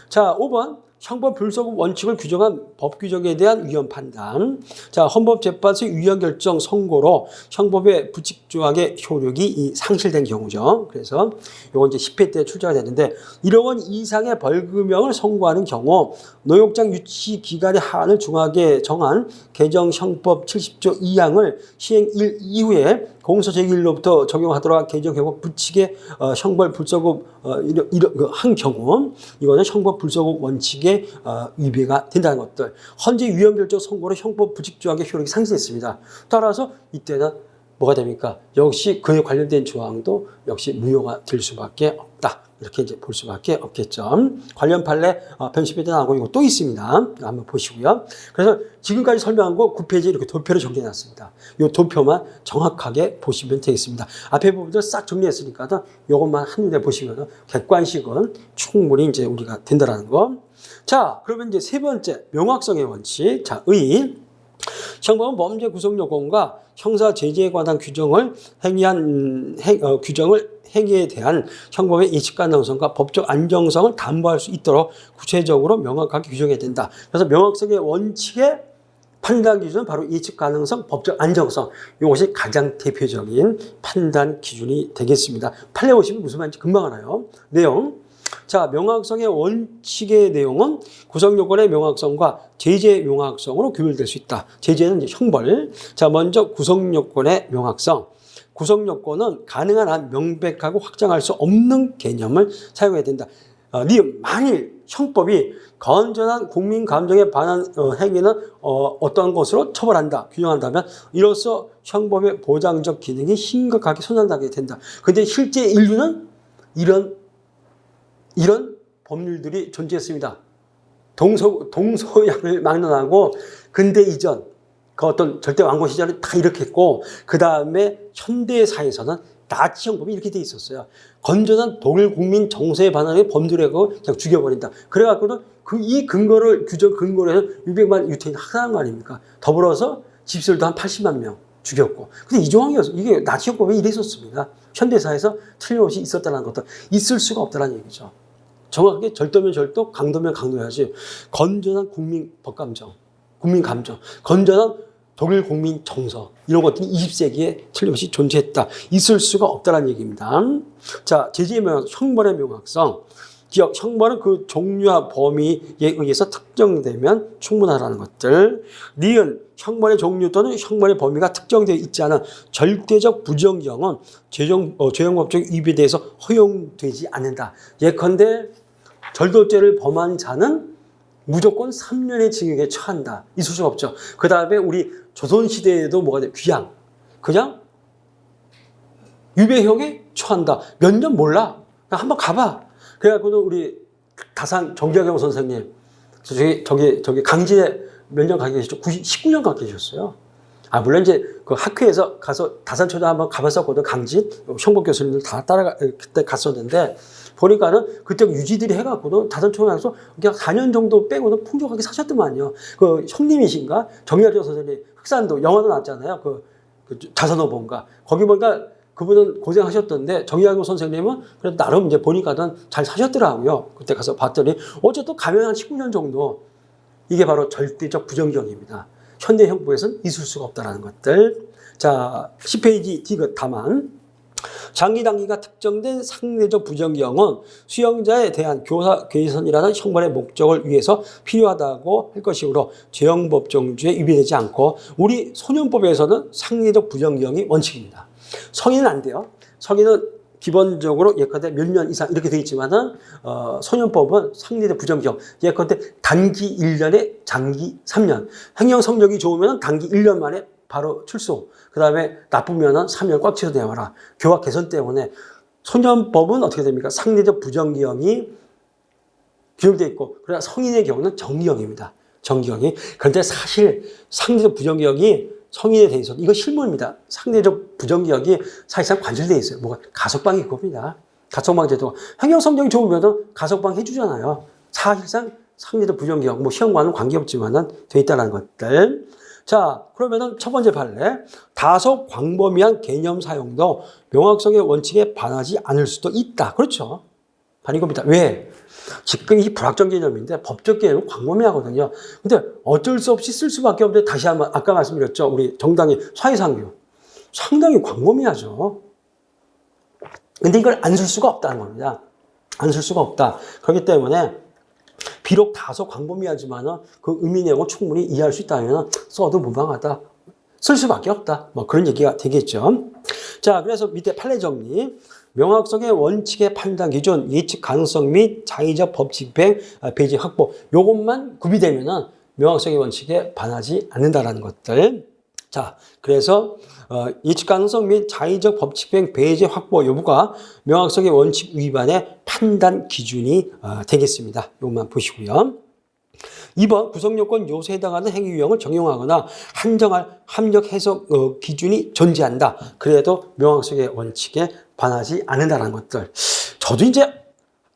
자, 5번. 형법 불소급 원칙을 규정한 법 규정에 대한 위헌 판단. 자, 헌법재판소의 위헌 결정 선고로 형법의 부칙 조항의 효력이 상실된 경우죠. 그래서 이건 이제 10회 때 출제가 됐는데 1억 원 이상의 벌금형을 선고하는 경우 노역장 유치 기간의 한을 중하게 정한 개정 형법 70조 2항을 시행일 이후에 공소 제1로부터 적용하도록 개정 형법 부칙의 형벌 불소급 한 경우 이거는 형법 불소급 원칙에 위배가 된다는 것들. 헌재 위헌 결정 선고로 형법 부칙 조항의 효력이 상실했습니다. 따라서 이때는 뭐가 됩니까? 역시 그에 관련된 조항도 역시 무효가 될 수밖에 없다. 이렇게 이제 볼 수밖에 없겠죠. 관련 판례 변심에 나오고 이거 또 있습니다. 한번 보시고요. 그래서 지금까지 설명한 거 9페이지에 이렇게 도표를 정리해 놨습니다. 이 도표만 정확하게 보시면 되겠습니다. 앞에 부분들 싹 정리했으니까 이것만 한눈에 보시면 객관식은 충분히 이제 우리가 된다라는 거. 자, 그러면 이제 세 번째 명확성의 원칙. 자, 형법은 범죄 구성 요건과 형사 제재에 관한 규정을 행위에 대한 형법의 예측 가능성과 법적 안정성을 담보할 수 있도록 구체적으로 명확하게 규정해야 된다. 그래서 명확성의 원칙의 판단 기준은 바로 예측 가능성, 법적 안정성. 이것이 가장 대표적인 판단 기준이 되겠습니다. 판례 보시면 무슨 말인지 금방 알아요. 내용. 자, 명확성의 원칙의 내용은 구성요건의 명확성과 제재 명확성으로 구별될 수 있다. 제재는 이제 형벌. 자, 먼저 구성요건의 명확성. 구성요건은 가능한 한 명백하고 확정할 수 없는 개념을 사용해야 된다. 만일 형법이 건전한 국민 감정에 반한 행위는 어떠한 것으로 처벌한다, 규정한다면 이로써 형법의 보장적 기능이 심각하게 손상하게 된다. 그런데 실제 인류는 이런 법률들이 존재했습니다. 동서양을 막론하고 근대 이전 그 어떤 절대 왕국 시절은 다 이렇게 했고 그 다음에 현대사에서는 나치 형법이 이렇게 돼 있었어요. 건전한 독일 국민 정서에 반하는 범죄라고 그냥 죽여버린다. 그래갖고는 이 근거로 해서 600만 유태인 학살한 거 아닙니까? 더불어서 집술도 한 80만 명 죽였고. 근데 이 조항이었어. 이게 나치 형법이 이랬었습니다. 현대사에서 틀림없이 있었다는 것도 있을 수가 없다는 얘기죠. 정확하게 절도면 절도, 강도면 강도야지. 건전한 국민 법감정, 국민 감정, 건전한 독일 국민 정서 이런 것들이 20세기에 틀림없이 존재했다. 있을 수가 없다는 얘기입니다. 자, 제재의 명확성, 형벌의 명확성. 기억, 형벌은 그 종류와 범위에 의해서 특정되면 충분하다는 것들. 니은, 형벌의 종류 또는 형벌의 범위가 특정되어 있지 않은 절대적 부정경은 죄형법적 위배에 대해서 허용되지 않는다. 예컨대 절도죄를 범한 자는 무조건 3년의 징역에 처한다. 있을 수가 없죠. 그 다음에 우리 조선시대에도 뭐가 돼? 귀양. 그냥 유배형에 처한다. 몇 년 몰라. 한번 가봐. 그래갖고는 우리 다산 정재경 선생님, 저기 강진에 몇 년 가 계셨죠? 19년 가 계셨어요. 아, 물론 이제 그 학회에서 가서 다산초등 한번 가봤었거든. 강진. 형복 교수님들 다 그때 갔었는데, 보니까는 그때 유지들이 해갖고는 다산초등에서 그냥 4년 정도 빼고는 풍족하게 사셨더만요. 그 형님이신가? 정약경 선생님, 흑산도 영화도 났잖아요. 그 자선어본가. 거기 보니까 그분은 고생하셨던데 정약용 선생님은 그래도 나름 이제 보니까는 잘 사셨더라고요. 그때 가서 봤더니 어쨌든 가면 한 19년 정도. 이게 바로 절대적 부정경입니다. 현대 형법에서는 있을 수가 없다는 것들. 자, 10페이지 디귿 다만. 장기 단기가 특정된 상대적 부정경은 수용자에 대한 교사 개선이라는 형벌의 목적을 위해서 필요하다고 할 것이므로 죄형법 정주에 위배되지 않고 우리 소년법에서는 상대적 부정경이 원칙입니다. 성인은 안 돼요. 성인은 기본적으로 예컨대 몇 년 이상 이렇게 되어 있지만은 소년법은 상대적 부정경 예컨대 단기 1년에 장기 3년. 행정 성적이 좋으면 단기 1년 만에 바로 출소. 그 다음에 나쁘면은 3년 꽉 채워 내와라. 교화 개선 때문에 소년법은 어떻게 됩니까? 상대적 부정경이 규정되어 있고, 그러나 성인의 경우는 정기경입니다. 정기경이. 그런데 사실 상대적 부정경이 성인에 대해서는 이거 실무입니다. 상대적 부정기억이 사실상 관절되어 있어요. 뭐가 가석방이 그겁니다. 가석방 제도가 행정 성적이 좋으면 가석방 해주잖아요. 사실상 상대적 부정기억, 뭐 시험과는 관계없지만은 돼 있다는 것들. 자, 그러면은 첫 번째 판례. 다소 광범위한 개념 사용도 명확성의 원칙에 반하지 않을 수도 있다. 그렇죠. 반인 겁니다. 왜? 지금 이 불확정 개념인데 법적 개념은 광범위하거든요. 근데 어쩔 수 없이 쓸 수밖에 없는데 다시 한번 아까 말씀드렸죠. 우리 정당의 사회상규. 상당히 광범위하죠. 근데 이걸 안 쓸 수가 없다는 겁니다. 안 쓸 수가 없다. 그렇기 때문에 비록 다소 광범위하지만 그 의미 내용을 충분히 이해할 수 있다면 써도 무방하다. 쓸 수밖에 없다. 뭐 그런 얘기가 되겠죠. 자, 그래서 밑에 판례 정리. 명확성의 원칙의 판단 기준, 예측 가능성 및 자의적 법칙 배 배제 확보. 요것만 구비되면은 명확성의 원칙에 반하지 않는다라는 것들. 자, 그래서 예측 가능성 및 자의적 법칙 배제 확보 여부가 명확성의 원칙 위반의 판단 기준이 되겠습니다. 요것만 보시고요. 2번 구성요건 요소에 해당하는 행위 유형을 적용하거나 한정할 합력 해석 기준이 존재한다. 그래도 명확성의 원칙에 반하지 않는다는 것들. 저도 이제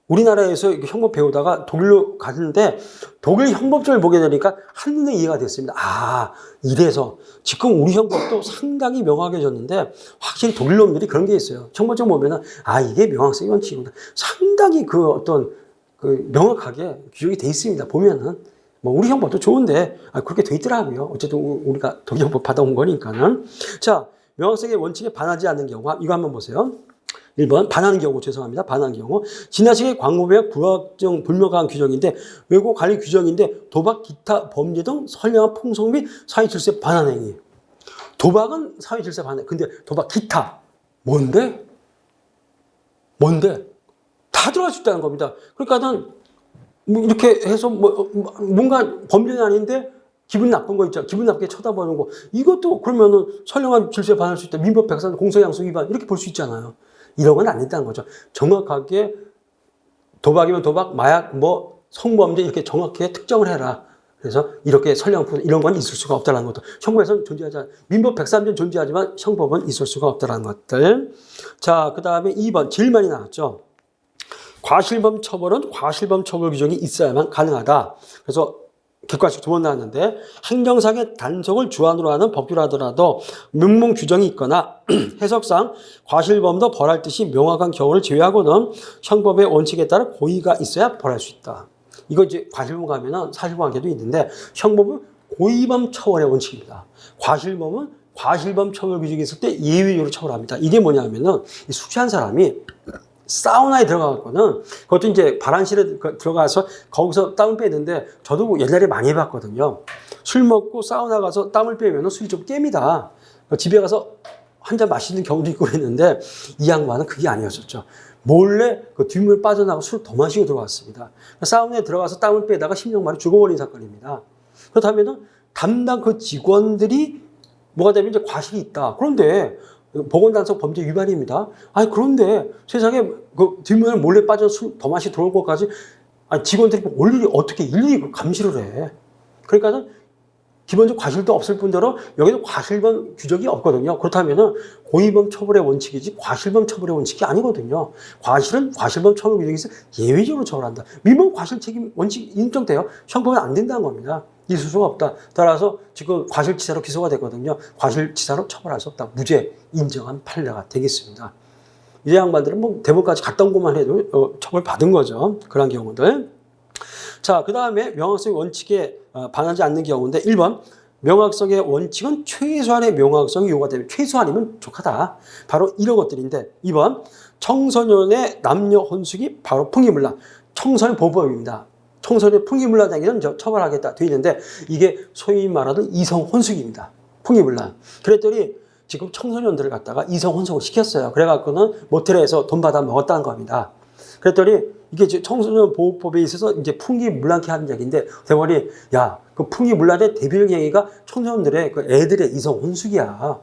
우리나라에서 형법 배우다가 독일로 갔는데 독일 형법전을 보게 되니까 한눈에 이해가 됐습니다. 아, 이래서 지금 우리 형법도 상당히 명확해졌는데 확실히 독일 놈들이 그런 게 있어요. 형법전 보면은 아, 이게 명확성의 원칙이구나. 상당히 명확하게 규정이 돼 있습니다. 보면은. 뭐 우리 형법도 좋은데 그렇게 돼 있더라고요. 어쨌든 우리가 독일 형법 받아온 거니까는. 자, 명확성의 원칙에 반하지 않는 경우 이거 한번 보세요. 1번 반하는 경우 죄송합니다. 반하는 경우 지나치게 광범위한 불명확한 규정인데 외고 관리 규정인데 도박 기타 범죄 등 선량한 풍속 및 사회 질서에 반하는 행위. 도박은 사회 질서에 반해. 근데 도박 기타 뭔데? 다 들어갈 수 있다는 겁니다. 그러니까는 뭐 이렇게 해서 뭔가 범죄는 아닌데 기분 나쁜 거 있죠. 기분 나쁘게 쳐다보는 거. 이것도 그러면은 선량한 질서에 반할 수 있다. 민법 103 공소양수 위반 이렇게 볼 수 있잖아요. 이런 건 안 된다는 거죠. 정확하게 도박이면 도박, 마약, 성범죄 이렇게 정확하게 특정을 해라. 그래서 이렇게 선량한 이런 건 있을 수가 없다는 것도. 형법에서는 존재하지 않아. 민법 103조 존재하지만 형법은 있을 수가 없다는 것들. 자, 그 다음에 2번 제일 많이 나왔죠. 과실범 처벌은 과실범 처벌 규정이 있어야만 가능하다. 그래서 객관식 2번 나왔는데 행정상의 단속을 주안으로 하는 법규라더라도 명문 규정이 있거나 해석상 과실범도 벌할 듯이 명확한 경우를 제외하고는 형법의 원칙에 따라 고의가 있어야 벌할 수 있다. 이거 이제 과실범 가면은 사실관계도 있는데 형법은 고의범 처벌의 원칙입니다. 과실범은 과실범 처벌 규정이 있을 때 예외적으로 처벌합니다. 이게 뭐냐면은 숙취한 사람이 사우나에 들어가거든. 그것도 이제 발안실에 들어가서 거기서 땀을 빼는데 저도 뭐 옛날에 많이 해봤거든요. 술 먹고 사우나 가서 땀을 빼면 술이 좀 깹니다. 집에 가서 한 잔 마시는 경우도 있고 그랬는데 이 양반은 그게 아니었었죠. 몰래 그 뒷물 빠져나가고 술 더 마시고 들어왔습니다. 사우나에 들어가서 땀을 빼다가 심령말이 죽어버린 사건입니다. 그렇다면 담당 그 직원들이 뭐가 되면 이제 과실이 있다. 그런데 보건단속 범죄 위반입니다. 아니 그런데 세상에 그 뒷문을 몰래 빠져 술 더 마시 들어올 것까지 아니 직원들이 일일이 어떻게 일일이 감시를 해? 그러니까는 기본적 과실도 없을 뿐더러 여기는 과실범 규정이 없거든요. 그렇다면은 고의범 처벌의 원칙이지 과실범 처벌의 원칙이 아니거든요. 과실은 과실범 처벌 규정에서 예외적으로 처벌한다. 미범 과실 책임 원칙 인정돼요. 형법은 안 된다는 겁니다. 있을 수가 없다. 따라서 지금 과실치사로 기소가 됐거든요. 과실치사로 처벌할 수 없다. 무죄 인정한 판례가 되겠습니다. 이 양반들은 뭐 대법까지 갔다 온 것만 해도 처벌 받은 거죠. 그런 경우들. 자, 그 다음에 명확성의 원칙에 반하지 않는 경우인데 1번 명확성의 원칙은 최소한의 명확성이 요구되면 최소한이면 족하다. 바로 이런 것들인데 2번 청소년의 남녀 혼숙이 바로 풍기물란 청소년 보호법입니다. 청소년 풍기물란행위는 처벌하겠다 되어 있는데 이게 소위 말하는 이성 혼숙입니다. 풍기물란. 그랬더니 지금 청소년들을 갖다가 이성 혼숙을 시켰어요. 그래갖고는 모텔에서 돈 받아 먹었다는 겁니다. 그랬더니 이게 청소년 보호법에 있어서 이제 풍기물란케 하는 얘기인데 대법원이 야, 그 풍기물란의 대biểu 행위가 청소년들의 그 애들의 이성 혼숙이야.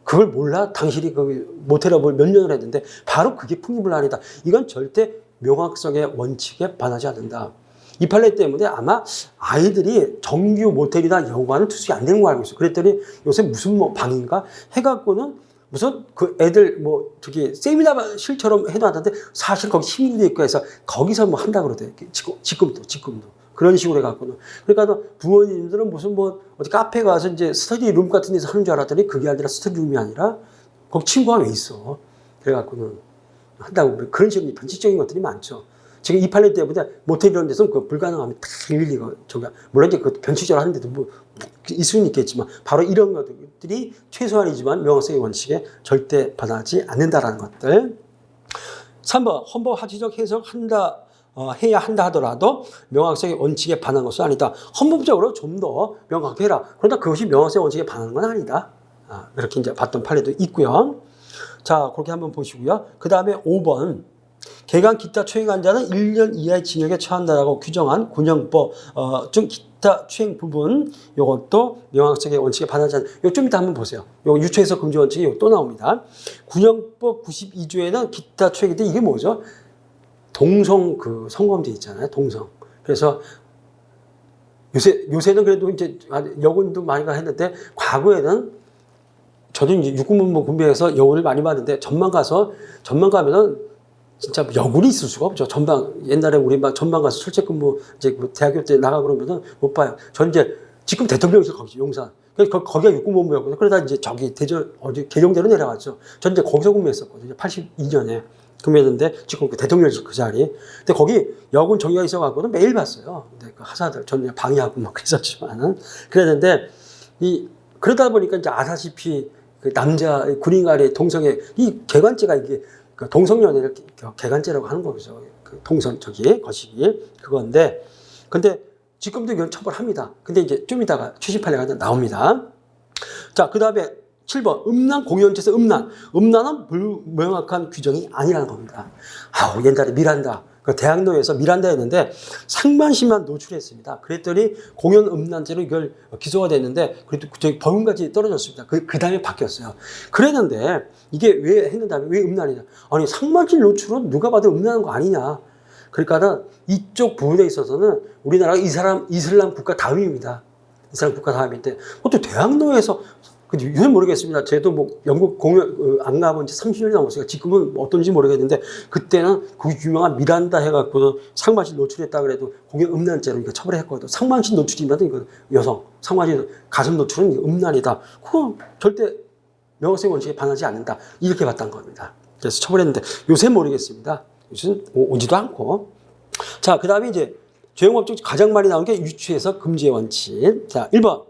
그걸 몰라? 당신이 그 모텔에 몇 년을 했는데 바로 그게 풍기물란이다. 이건 절대 명확성의 원칙에 반하지 않는다. 이 판례 때문에 아마 아이들이 정규 모텔이나 여관은 투숙이 안 되는 거 알고 있어요. 그랬더니 요새 무슨 뭐 방인가 해갖고는 무슨 그 애들 뭐 저기 세미나실처럼 해놨는데 사실 거기 시민도 있고 해서 거기서 뭐 한다 그러대. 지금도 그런 식으로 해갖고는. 그러니까 부모님들은 무슨 뭐 어디 카페 가서 이제 스터디룸 같은 데서 하는 줄 알았더니 그게 아니라 스터디룸이 아니라 거기 친구가 왜 있어. 그래갖고는 한다고 그런 식으로 변칙적인 것들이 많죠. 지금 이 판례 때문에 모텔 이런 데서는 그 불가능하면 다 일일이 저가 물론 이제 그 변칙적으로 하는데도 뭐 있을 수는 있겠지만 바로 이런 것들이 최소한이지만 명확성의 원칙에 절대 반하지 않는다라는 것들. 3번 헌법 하치적 해석한다 해야 한다 하더라도 명확성의 원칙에 반한 것은 아니다. 헌법적으로 좀 더 명확하게 해라. 그러나 그것이 명확성의 원칙에 반하는 건 아니다. 이렇게 이제 봤던 판례도 있고요. 자, 그렇게 한번 보시고요. 그 다음에 5번. 개간 기타 추행한 자는 1년 이하의 징역에 처한다라고 규정한 군형법 중 기타 추행 부분 이것도 명확성의 원칙에 반하지 않는 이거 좀 이따 한번 보세요. 요 유추해석 금지 원칙이 또 나옵니다. 군형법 92조에는 기타 추행인데 이게 뭐죠? 동성 그 성범죄 있잖아요. 동성. 그래서 요새는 그래도 이제 여군도 많이 가 했는데 과거에는 저도 이제 육군본부 군비에서 여군을 많이 봤는데 전만 가면은 진짜 여군이 있을 수가 없죠. 전방 옛날에 우리 막 전방 가서 출첵근무 이제 뭐 대학교 때 나가 그러면은 못 봐요. 전 이제 지금 대통령실 거기죠. 용산. 거기가 육군본부였거든요. 그러다 이제 저기 어디 계룡대로 내려갔죠. 전 이제 거기서 근무했었거든요. 82년에 근무했는데 지금 그 대통령실 그 자리. 근데 거기 여군 저기가 있어갖고는 매일 봤어요. 근데 그 하사들 저는 방해하고 막 그랬었지만은 그랬는데 그러다 보니까 이제 아시다시피 그 남자 군인 간의 동성애 이 개관죄가 이게 그 동성연애를 개간죄라고 하는 거죠. 그 동성 거시기 그건데, 근데 지금도 이건 처벌합니다. 근데 이제 좀 이따가 최신 판례가 나옵니다. 자, 그 다음에 7번 음란 공연죄에서 음란은 불명확한 규정이 아니라는 겁니다. 옛날에 미란다. 그 대학로에서 미란다였는데 상반신만 노출했습니다. 그랬더니 공연 음란죄로 이걸 기소가 됐는데 그래도 저기 벌금까지 떨어졌습니다. 그 다음에 바뀌었어요. 그랬는데 이게 왜 했는다면 왜 음란이냐? 아니 상반신 노출은 누가 봐도 음란한 거 아니냐? 그러니까는 이쪽 부분에 있어서는 우리나라가 이슬람 국가 다음입니다. 이슬람 국가 다음인데 또 대학로에서 요즘 모르겠습니다. 저도 뭐 영국 공연 안 가본 지 30년이 넘었어요. 지금은 어떤지 모르겠는데 그때는 그 유명한 미란다 해갖고 상반신 노출했다 그래도 공연 음란죄로 이거 처벌했거든. 상반신 노출이면 이거 여성 상반신 가슴 노출은 음란이다. 그거 절대 명확성 원칙에 반하지 않는다. 이렇게 봤다는 겁니다. 그래서 처벌했는데 요새 모르겠습니다. 요새는 오지도 않고. 자, 그 다음에 이제 죄용법 중 가장 많이 나온 게 유추해서 금지의 원칙. 자, 1번.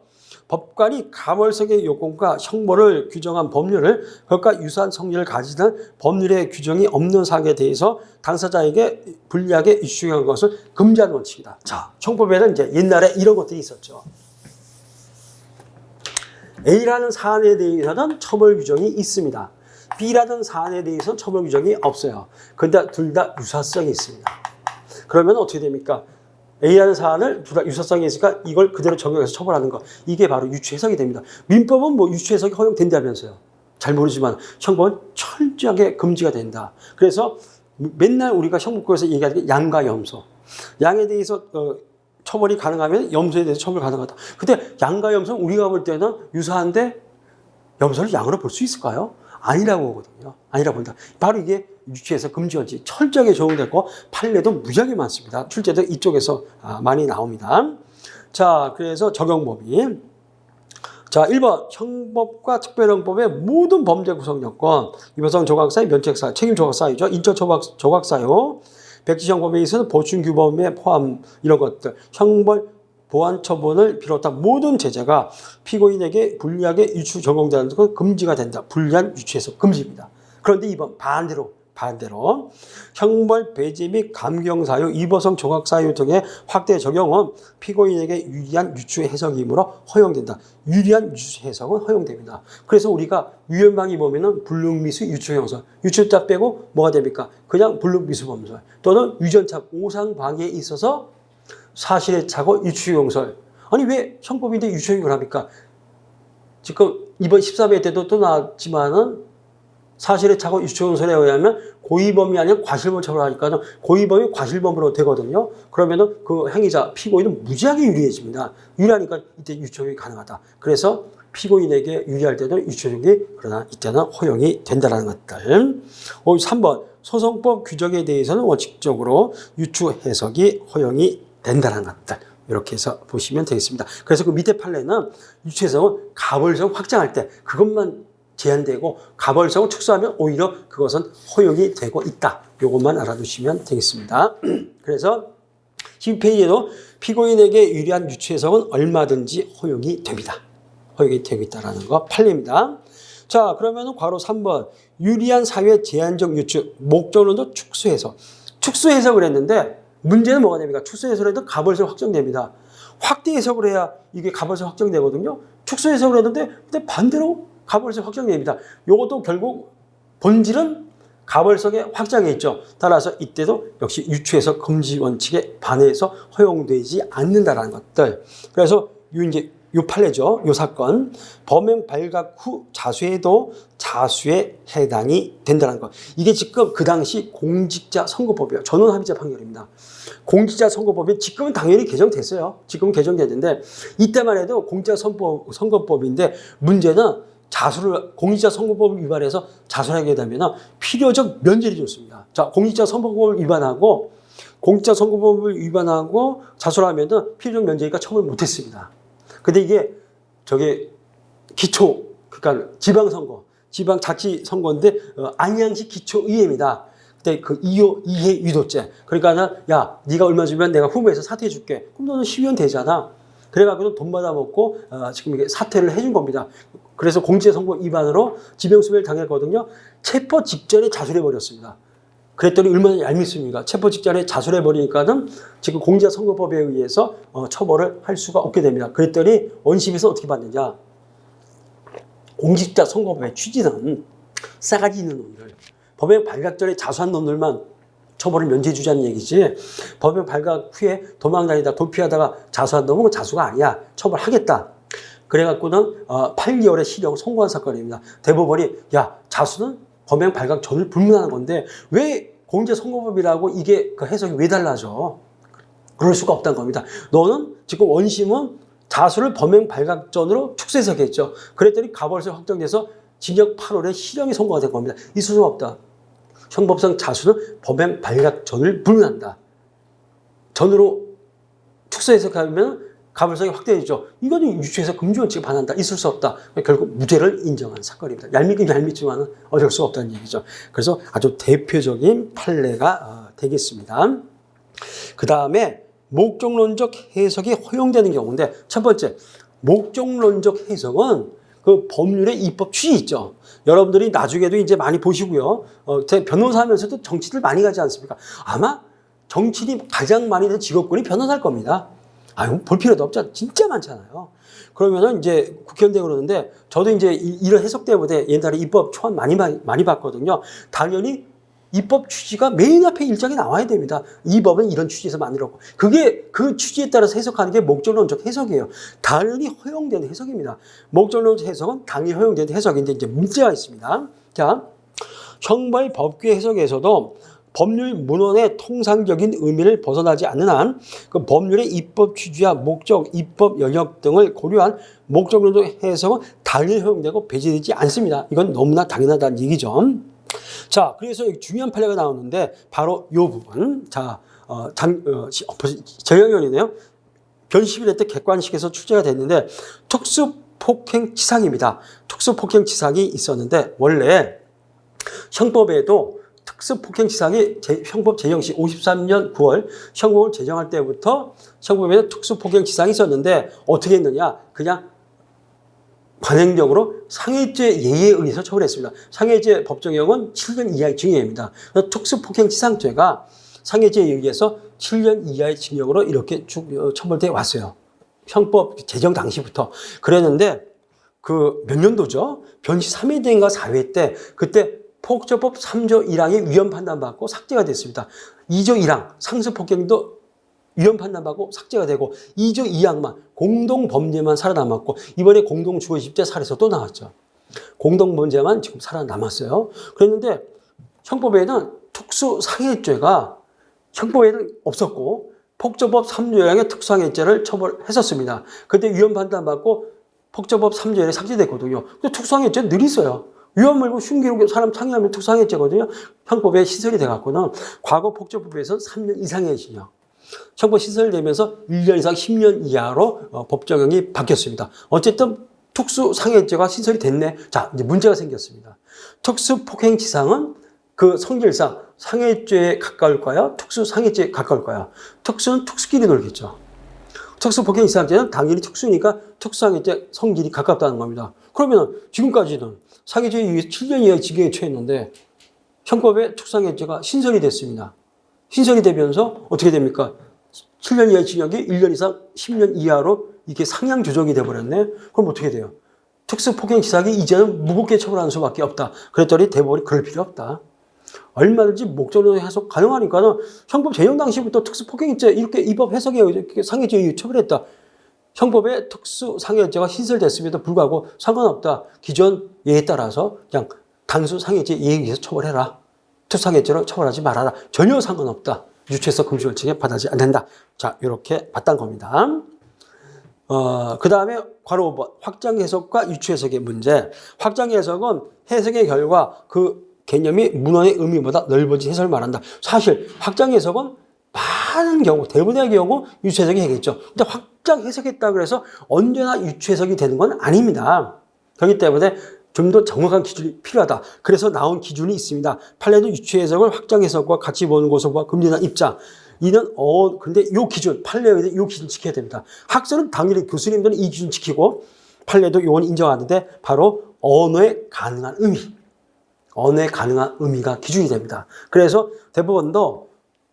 법관이 가벌성의 요건과 형벌을 규정한 법률을 그것과 유사한 성질을 가지는 법률의 규정이 없는 사항에 대해서 당사자에게 불리하게 이슈한 것을 금지하는 원칙이다. 자, 형법에는 이제 옛날에 이런 것들이 있었죠. A라는 사안에 대해서는 처벌 규정이 있습니다. B라는 사안에 대해서는 처벌 규정이 없어요. 그런데 둘 다 유사성이 있습니다. 그러면 어떻게 됩니까? A라는 사안을 둘 다 유사성이 있으니까 이걸 그대로 적용해서 처벌하는 거. 이게 바로 유추해석이 됩니다. 민법은 뭐 유추해석이 허용된다면서요. 잘 모르지만 형법은 철저하게 금지가 된다. 그래서 맨날 우리가 형법국에서 얘기하는 게 양과 염소. 양에 대해서 처벌이 가능하면 염소에 대해서 처벌 가능하다. 근데 양과 염소는 우리가 볼 때는 유사한데 염소를 양으로 볼 수 있을까요? 아니라고 보거든요. 아니라고 본다. 바로 이게 유추해서 금지 원칙 철저하게 적용됐고 판례도 무지하게 많습니다. 출제도 이쪽에서 많이 나옵니다. 자, 그래서 적용법이 자, 1번 형법과 특별형법의 모든 범죄 구성 요건 위법성 조각사유, 면책사유, 책임 조각사유죠. 인적 조각사유, 백지형법에 있어서 보충 규범에 포함 이런 것들, 형벌 보완 처분을 비롯한 모든 제재가 피고인에게 불리하게 유추 적용되는 것 금지가 된다. 불리한 유추해석 금지입니다. 그런데 2번 반대로 형벌 배제 및 감경 사유, 위법성 조각 사유 등의 확대 적용은 피고인에게 유리한 유추 해석이므로 허용된다. 유리한 유추 해석은 허용됩니다. 그래서 우리가 유연방위 보면은 불능미수 유추 형사, 유추자 빼고 뭐가 됩니까? 그냥 불능미수 범설 또는 유전차 오상 방해에 있어서 사실에 차고 유추용설. 아니 왜 형법인데 유추용을 합니까? 지금 이번 13회 때도 또 나왔지만은 사실에 차고 유추용설에 의하면 고의범이 아니라 과실범 처벌하니까 고의범이 과실범으로 되거든요. 그러면은 그 행위자 피고인은 무지하게 유리해집니다. 유리하니까 이때 유추용이 가능하다. 그래서 피고인에게 유리할 때도 유추용이 그러나 이때는 허용이 된다는 것들. 3번 소송법 규정에 대해서는 원칙적으로 유추 해석이 허용이 된다는 것들. 이렇게 해서 보시면 되겠습니다. 그래서 그 밑에 판례는 유추 해석은 가벌성 확장할 때 그것만 제한되고 가벌성을 축소하면 오히려 그것은 허용이 되고 있다. 이것만 알아두시면 되겠습니다. 그래서 12페이지에도 피고인에게 유리한 유추 해석은 얼마든지 허용이 됩니다. 허용이 되고 있다는 거 판례입니다. 자, 그러면 괄호 3번 유리한 사유의 제한적 유추 목적론도 축소 해석. 축소 해석을 했는데 문제는 뭐가 됩니까? 축소 해석을 해도 가벌성 확정됩니다. 확대 해석을 해야 이게 가벌성 확정되거든요. 축소 해석을 했는데 근데 반대로 가벌성 확정됩니다. 이것도 결국 본질은 가벌성의 확장에 있죠. 따라서 이때도 역시 유추해석 금지 원칙에 반해서 허용되지 않는다라는 것들. 그래서 요 판례죠. 요 사건 범행 발각 후 자수해도 자수에 해당이 된다는 것. 이게 지금 그 당시 공직자 선거법이에요. 전원 합의자 판결입니다. 공직자 선거법이 지금은 당연히 개정됐어요. 지금은 개정됐는데 이때만 해도 공직자 선거법인데 문제는 공직자 선거법을 위반해서 자수를 하게 되면 필요적 면제를 줬습니다. 자, 공직자 선거법을 위반하고 자수를 하면 필요적 면제니까 처벌 못했습니다. 근데 이게 그러니까 지방선거, 지방자치선거인데 안양시 기초의회입니다. 그때 그 이해 유도죄. 그러니까 야, 네가 얼마 주면 내가 후보에서 사퇴해줄게. 그럼 너는 시의원 되잖아. 그래가지고 돈 받아먹고 지금 이게 사퇴를 해준 겁니다. 그래서 공직선거 위반으로 지명수배를 당했거든요. 체포 직전에 자수를 해버렸습니다. 그랬더니 얼마나 얄밉습니까? 체포 직전에 자수를 해버리니까는 지금 공직선거법에 의해서 처벌을 할 수가 없게 됩니다. 그랬더니 원심에서 어떻게 받느냐? 공직자 선거법의 취지는 싸가지 있는 놈들, 법의 발각 전에 자수한 놈들만 처벌을 면제해주자는 얘기지, 법의 발각 후에 도망다니다 도피하다가 자수한 놈은 자수가 아니야. 처벌하겠다. 그래갖고는 8개월의 실형을 선고한 사건입니다. 대법원이 야, 자수는 범행 발각 전을 불문하는 건데 왜 공직선거법이라고 이게 그 해석이 왜 달라져? 그럴 수가 없다는 겁니다. 너는 지금 원심은 자수를 범행 발각 전으로 축소해석했죠. 그랬더니 가벌성 확정돼서 징역 8월에 실형이 선고가 된 겁니다. 있을 수 없다. 형법상 자수는 범행 발각 전을 불문한다. 전으로 축소해석하면 가벌성이 확대되죠. 이거는 유추해서 금지원칙에 반한다. 있을 수 없다. 결국 무죄를 인정한 사건입니다. 얄밉긴 얄밉지만 어쩔 수 없다는 얘기죠. 그래서 아주 대표적인 판례가 되겠습니다. 그 다음에 목적론적 해석이 허용되는 경우인데 첫 번째, 목적론적 해석은 그 법률의 입법 취지 있죠. 여러분들이 나중에도 이제 많이 보시고요. 제가 변호사 하면서도 정치를 많이 가지 않습니까? 아마 정치인이 가장 많이 된 직업군이 변호사일 겁니다. 아유, 볼 필요도 없죠. 진짜 많잖아요. 그러면은 이제 국회의원 되고 그러는데 저도 이제 이런 해석 때문에 옛날에 입법 초안 많이 봤거든요. 당연히 입법 취지가 메인 앞에 일정이 나와야 됩니다. 이 법은 이런 취지에서 만들었고. 그게 그 취지에 따라서 해석하는 게 목적론적 해석이에요. 당연히 허용되는 해석입니다. 목적론적 해석은 당연히 허용되는 해석인데 이제 문제가 있습니다. 자, 형벌 법규 해석에서도 법률 문헌의 통상적인 의미를 벗어나지 않는 한 그 법률의 입법 취지와 목적, 입법 영역 등을 고려한 목적론적 해석은 당연히 허용되고 배제되지 않습니다. 이건 너무나 당연하다는 얘기죠. 자, 그래서 중요한 판례가 나오는데 바로 이 부분. 자, 재영연이네요. 변11회 때 객관식에서 출제가 됐는데 특수폭행치상입니다. 특수폭행치상이 있었는데 원래 형법에도 특수폭행치상이 형법 제정 시 53년 9월 형법을 제정할 때부터 형법에는 특수폭행치상이 있었는데 어떻게 했느냐. 그냥 관행적으로 상해죄 예의에 의해서 처벌했습니다. 상해죄 법정형은 7년 이하의 징역입니다. 특수폭행치상죄가 상해죄에 의해서 7년 이하의 징역으로 이렇게 쭉 처벌되어 왔어요. 형법 제정 당시부터. 그랬는데 그 몇 년도죠? 변시 3회인가 4회 때 그때 폭처법 3조 1항이 위헌 판단받고 삭제가 됐습니다. 2조 1항 상습폭행도 위헌 판단받고 삭제가 되고 2조 2항만 공동범죄만 살아남았고 이번에 공동주거집제 살해서 또 나왔죠. 공동범죄만 지금 살아남았어요. 그랬는데 형법에는 특수상해죄가 형법에는 없었고 폭처법 3조 1항의 특수상해죄를 처벌했었습니다. 그때 위헌 판단받고 폭처법 3조 1항이 삭제됐거든요. 근데 특수상해죄는 늘 있어요. 위헌 물고 흉기로 사람 상해하면 특수상해죄거든요. 형법에 시설이 돼갖고는 과거 폭처법에서는 3년 이상의 징역. 형법 시설되면서 1년 이상 10년 이하로 법정형이 바뀌었습니다. 어쨌든 특수상해죄가 신설이 됐네. 자, 이제 문제가 생겼습니다. 특수폭행치상은 그 성질상 상해죄에 가까울까요? 특수상해죄에 가까울까요? 특수는 특수끼리 놀겠죠. 특수폭행치상죄는 당연히 특수니까 특수상해죄 성질이 가깝다는 겁니다. 그러면 지금까지는 상해죄에 의해서 7년 이하의 징역에 처했는데 형법에 특수상해죄가 신설이 됐습니다. 신설이 되면서 어떻게 됩니까? 7년 이하의 징역이 1년 이상 10년 이하로 이게 상향 조정이 돼버렸네. 그럼 어떻게 돼요? 특수폭행치상이 이제는 무겁게 처벌하는 수밖에 없다. 그랬더니 대법원이 그럴 필요 없다. 얼마든지 목적으로 해석 가능하니까는 형법 제정 당시부터 특수폭행죄 이렇게 입법 해석에 이렇게 상해죄에 처벌했다. 형법에 특수상해죄가 신설됐음에도 불구하고 상관없다. 기존 예에 따라서 그냥 단순 상해죄 예에 의해서 처벌해라. 특수상해죄로 처벌하지 말아라. 전혀 상관없다. 유죄에서 금지결정에 받아지 않는다. 자, 이렇게 봤단 겁니다. 그 다음에 괄호 5번 확장 해석과 유추 해석의 문제. 확장 해석은 해석의 결과 그 개념이 문헌의 의미보다 넓어진 해석을 말한다. 사실 확장 해석은 많은 경우, 대부분의 경우 유추 해석이 되겠죠. 근데 확장 해석했다고 해서 언제나 유추 해석이 되는 건 아닙니다. 그렇기 때문에 좀 더 정확한 기준이 필요하다. 그래서 나온 기준이 있습니다. 판례도 유추 해석을 확장 해석과 같이 보는 것과 금지한 입장. 이는 근데 요 기준, 판례에 요 기준 지켜야 됩니다. 학설은 당연히 교수님들은 이 기준 지키고 판례도 요건 인정하는데 바로 언어의 가능한 의미. 언어의 가능한 의미가 기준이 됩니다. 그래서 대법원도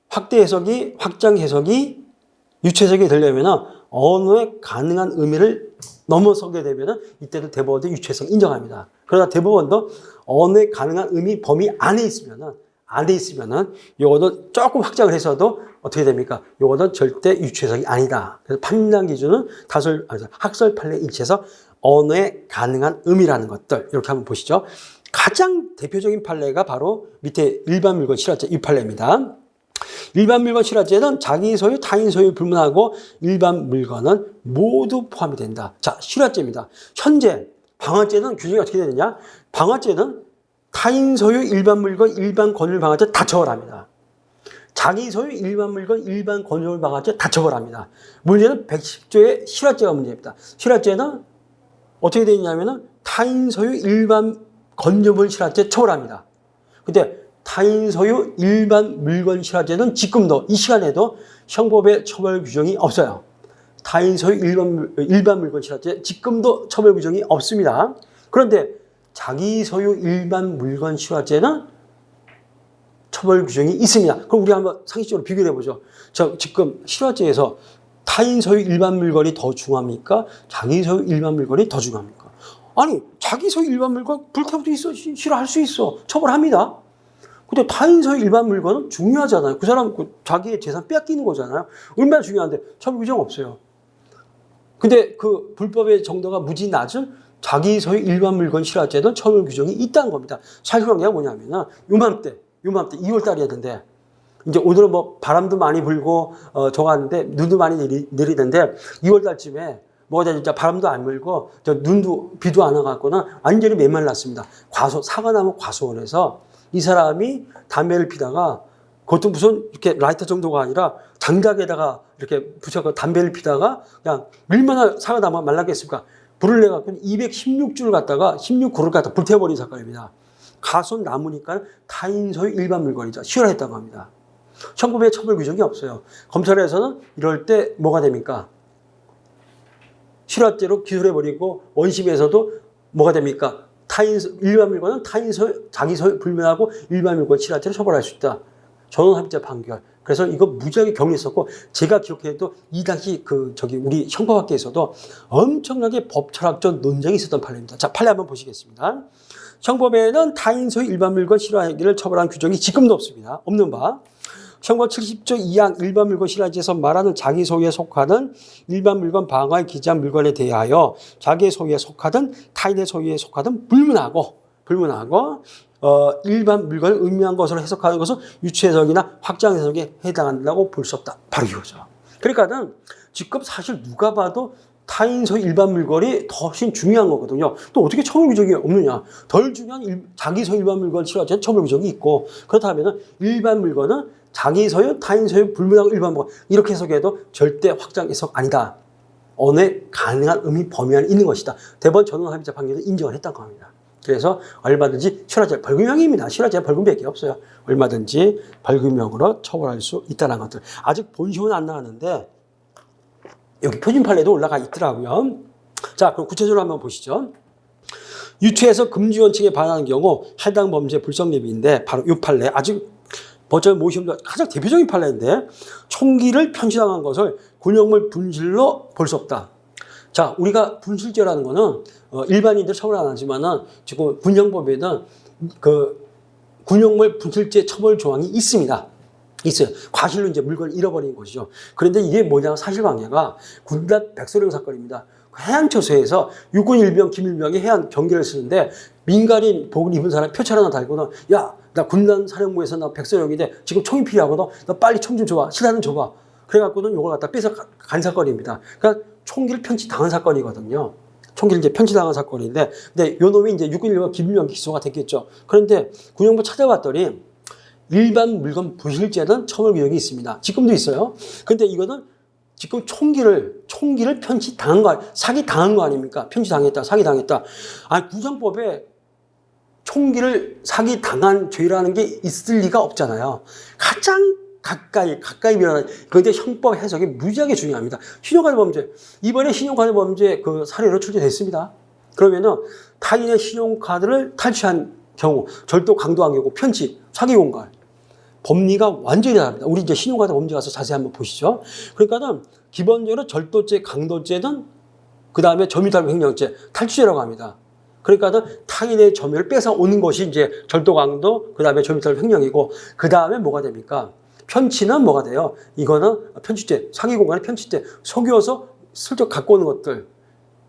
확대 해석이, 확장 해석이 유추 해석이 되려면 언어의 가능한 의미를 넘어서게 되면 이때도 대법원도 유추 해석 인정합니다. 그러나 대법원도 언어의 가능한 의미 범위 안에 있으면은 요거는 조금 확장을 해서도 어떻게 됩니까? 요거는 절대 유추 해석이 아니다. 그래서 판단 기준은 학설 판례 일치해서 언어의 가능한 의미라는 것들 이렇게 한번 보시죠. 가장 대표적인 판례가 바로 밑에 일반 물건 실화죄 이 판례입니다. 일반 물건 실화죄는 자기 소유, 타인 소유 불문하고 일반 물건은 모두 포함이 된다. 자, 실화죄입니다. 현재 방화죄는 규정이 어떻게 되느냐? 방화죄는 타인 소유, 일반 물건, 일반 권유물 방화죄 다 처벌합니다. 자기 소유, 일반 물건, 일반 권유물 방화죄 다 처벌합니다. 문제는 110조의 실화죄가 문제입니다. 실화죄는 어떻게 되어 있냐면은 타인 소유, 일반 권유물 실화죄 처벌합니다. 근데 타인 소유 일반 물건 실화죄는 지금도 이 시간에도 형법에 처벌 규정이 없어요. 타인 소유 일반 물건 실화죄 지금도 처벌 규정이 없습니다. 그런데 자기 소유 일반 물건 실화죄는 처벌 규정이 있습니다. 그럼 우리 한번 상식적으로 비교해 보죠. 지금 실화죄에서 타인 소유 일반 물건이 더 중요합니까? 자기 소유 일반 물건이 더 중요합니까? 아니, 자기 소유 일반 물건 불태워도 있어. 실화할 수 있어. 처벌합니다. 근데 타인 소유 일반 물건은 중요하잖아요. 그 사람 자기의 재산 빼앗기는 거잖아요. 얼마나 중요한데 처벌 규정 없어요. 근데 그 불법의 정도가 무지 낮은 자기 소유 일반 물건 실화죄는 처벌 규정이 있다는 겁니다. 사실관계가 뭐냐면은 요맘때 2월 달이었는데 이제 오늘은 뭐 바람도 많이 불고 저가는데 눈도 많이 내리는데 2월 달쯤에 뭐가 진짜 바람도 안 불고 눈도 비도 안 와갖고는 완전히 메말랐습니다. 사과나무 과수원에서 이 사람이 담배를 피다가 그것도 무슨 이렇게 라이터 정도가 아니라 장작에다가 이렇게 붙여서 담배를 피다가 그냥 얼마나 사과나무가 말랐겠습니까? 불을 내갖고 216줄 갖다가 16구를 갖다 불태워버린 사건입니다. 가손 나무니까 타인 소유 일반 물건이죠. 실화했다고 합니다. 1900에 처벌 규정이 없어요. 검찰에서는 이럴 때 뭐가 됩니까? 실화죄로 기소해버리고 원심에서도 뭐가 됩니까? 타인 일반 물건은 타인 소유, 자기 소유 불문하고 일반 물건 실화죄로 처벌할 수 있다. 전원합의체 판결. 그래서 이거 무지하게 격리했었고 제가 기억해도 이 당시 우리 형법학계에서도 엄청나게 법철학적 논쟁이 있었던 판례입니다. 자, 판례 한번 보시겠습니다. 형법에는 타인 소유 일반 물건 실화 행위를 처벌하는 규정이 지금도 없습니다. 없는 바. 형법 70조 2항 일반 물건 실화죄에서 말하는 자기 소유에 속하는 일반 물건 방어에 기재한 물건에 대하여 자기의 소유에 속하든 타인의 소유에 속하든 불문하고 일반 물건을 의미한 것으로 해석하는 것은 유추 해석이나 확장 해석에 해당한다고 볼 수 없다. 바로 이거죠. 그러니까는 지금 사실 누가 봐도 타인 소유 일반 물건이 더 훨씬 중요한 거거든요. 또 어떻게 처벌 규정이 없느냐? 덜 중요한 자기 소유 일반 물건 실화죄는 처벌 규정이 있고 그렇다면 일반 물건은 자기 소유, 타인 소유, 불문하고 일반 물건 이렇게 해석해도 절대 확장 해석 아니다. 어느 가능한 의미 범위 안에 있는 것이다. 대법원 전원합의체 판결을 인정을 했다고 합니다. 그래서 얼마든지 실화죄 벌금형입니다. 실화죄 벌금밖에 없어요. 얼마든지 벌금형으로 처벌할 수 있다는 것들. 아직 본시효는 안 나왔는데 여기 표준 판례도 올라가 있더라고요. 자, 그럼 구체적으로 한번 보시죠. 유추해서 금지 원칙에 반하는 경우 해당 범죄 불성립인데 바로 이 판례 아직 법정 모시험도 가장 대표적인 판례인데 총기를 편취당한 것을 군용물 분실로 볼 수 없다. 자, 우리가 분실죄라는 거는 일반인들 처벌 안 하지만은 지금 군형법에는 그 군용물 분실죄 처벌 조항이 있습니다. 있어요. 과실로 이제 물건을 잃어버린 것이죠. 그런데 이게 뭐냐면 사실관계가 군단 백소령 사건입니다. 해안초소에서 육군 일병 김일병이 해안 경계를 쓰는데 민간인 복을 입은 사람 표창 하나 달고는 야, 나 군단 사령부에서 나 백소령인데 지금 총이 필요하거든. 나 빨리 총 좀 줘봐. 실화는 줘봐. 그래갖고는 이걸 갖다 뺏어 간 사건입니다. 그러니까 총기를 편취당한 사건이거든요. 총기를 이제 편취당한 사건인데, 근데 요 놈이 이제 육군 일병 김일병 기소가 됐겠죠. 그런데 군형부 찾아봤더니 일반 물건 부실죄는 처벌 규정이 있습니다. 지금도 있어요. 근데 이거는 지금 총기를 편취당한 거, 사기당한 거 아닙니까? 편취당했다, 사기당했다. 아니, 구성법에 총기를 사기당한 죄라는 게 있을 리가 없잖아요. 가장 가까이 밀어나는, 그런데 형법 해석이 무지하게 중요합니다. 신용카드 범죄. 이번에 신용카드 범죄 그 사례로 출제됐습니다. 그러면은 타인의 신용카드를 탈취한 경우, 절도 강도한 경우, 편취, 사기 공갈. 법리가 완전히 다릅니다. 우리 이제 신용카드 범죄 가서 자세히 한번 보시죠. 그러니까는 기본적으로 절도죄, 강도죄는 그 다음에 점유탈부 횡령죄, 탈취죄라고 합니다. 그러니까는 타인의 점유를 뺏어 오는 것이 이제 절도, 강도, 그 다음에 점유탈부 횡령이고, 그 다음에 뭐가 됩니까? 편취는 뭐가 돼요? 이거는 편취죄, 사기 공간의 편취죄, 속여서 슬쩍 갖고 오는 것들,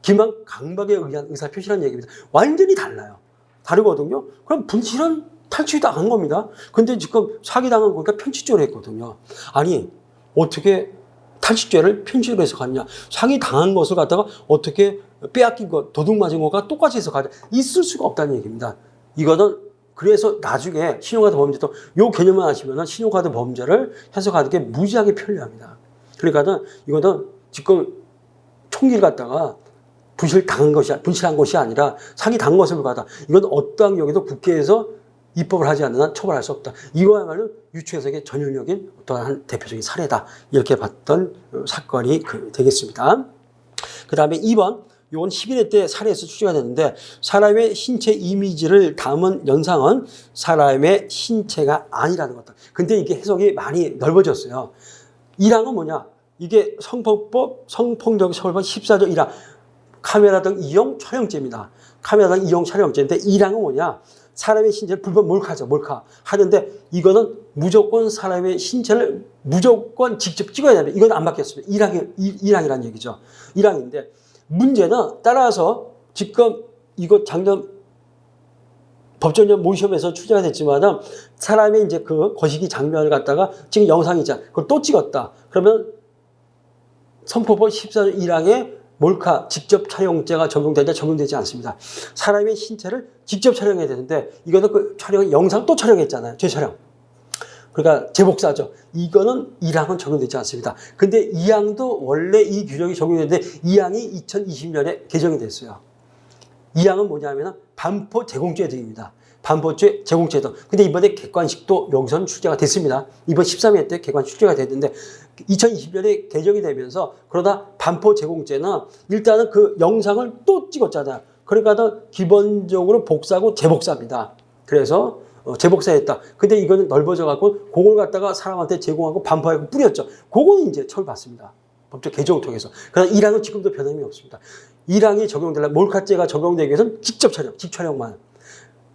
기망 강박에 의한 의사 표시라는 얘기입니다. 완전히 달라요. 다르거든요. 그럼 분실은 탈취당한 겁니다. 근데 지금 사기당한 거니까 편취죄로 했거든요. 아니, 어떻게 탈취죄를 편취로 해석하느냐? 사기당한 것을 갖다가 어떻게 빼앗긴 것, 도둑 맞은 것과 똑같이 해석하냐? 있을 수가 없다는 얘기입니다. 이거는 그래서 나중에 신용카드 범죄도 요 개념만 아시면은 신용카드 범죄를 해석하는 게 무지하게 편리합니다. 그러니까는 이거는 지금 총기를 갖다가 분실한 것이 아니라 사기당한 것을 갖다 이건 어떠한 경우에도 국회에서 입법을 하지 않는 한 처벌할 수 없다. 이거야말로 유추해석의 전형적인 어떠한 대표적인 사례다. 이렇게 봤던 사건이 되겠습니다. 그 다음에 2번, 이건 11회 때 사례에서 출제가 됐는데 사람의 신체 이미지를 담은 연상은 사람의 신체가 아니라는 것다. 근데 이게 해석이 많이 넓어졌어요. 1항은 뭐냐? 이게 성폭법, 성폭력 처벌법 14조 1항. 카메라 등 이용 촬영죄입니다. 카메라 등 이용 촬영죄인데 1항은 뭐냐? 사람의 신체를 불법 몰카죠. 몰카. 하는데 이거는 무조건 사람의 신체를 무조건 직접 찍어야 됩니다. 이건 안 바뀌었습니다. 1항이라는 얘기죠. 1항인데 문제는 따라서 지금 이거 작년 법전년 모의시험에서 출제가 됐지만은 사람의 이제 그 거시기 장면을 갖다가 지금 영상이잖아. 그걸 또 찍었다. 그러면 성폭법 14조 1항에 몰카 직접 촬영죄가 적용되냐 적용되지 않습니다. 사람의 신체를 직접 촬영해야 되는데 이거는 그 촬영 영상 또 촬영했잖아요. 재촬영. 그러니까 재복사죠. 이거는 1항은 적용되지 않습니다. 근데 2항도 원래 이 규정이 적용되는데 2항이 2020년에 개정이 됐어요. 2항은 뭐냐면 반포 제공죄 등입니다. 반포죄 제공죄 등. 근데 이번에 객관식도 여기서는 출제가 됐습니다. 이번 13회 때 객관식 출제가 됐는데 2020년에 개정이 되면서 그러다 반포 제공죄는 일단은 그 영상을 또 찍었잖아요. 그러니까 기본적으로 복사고 재복사입니다. 그래서 재복사했다. 근데 이거는 넓어져 갖고 그걸 갖다가 사람한테 제공하고 반포하고 뿌렸죠. 그거는 이제 처벌받습니다. 법적 개정을 통해서. 그러나 1항은 지금도 변함이 없습니다. 1항이 적용되려면 몰카죄가 적용되기 위해서는 직접 촬영, 직촬영만.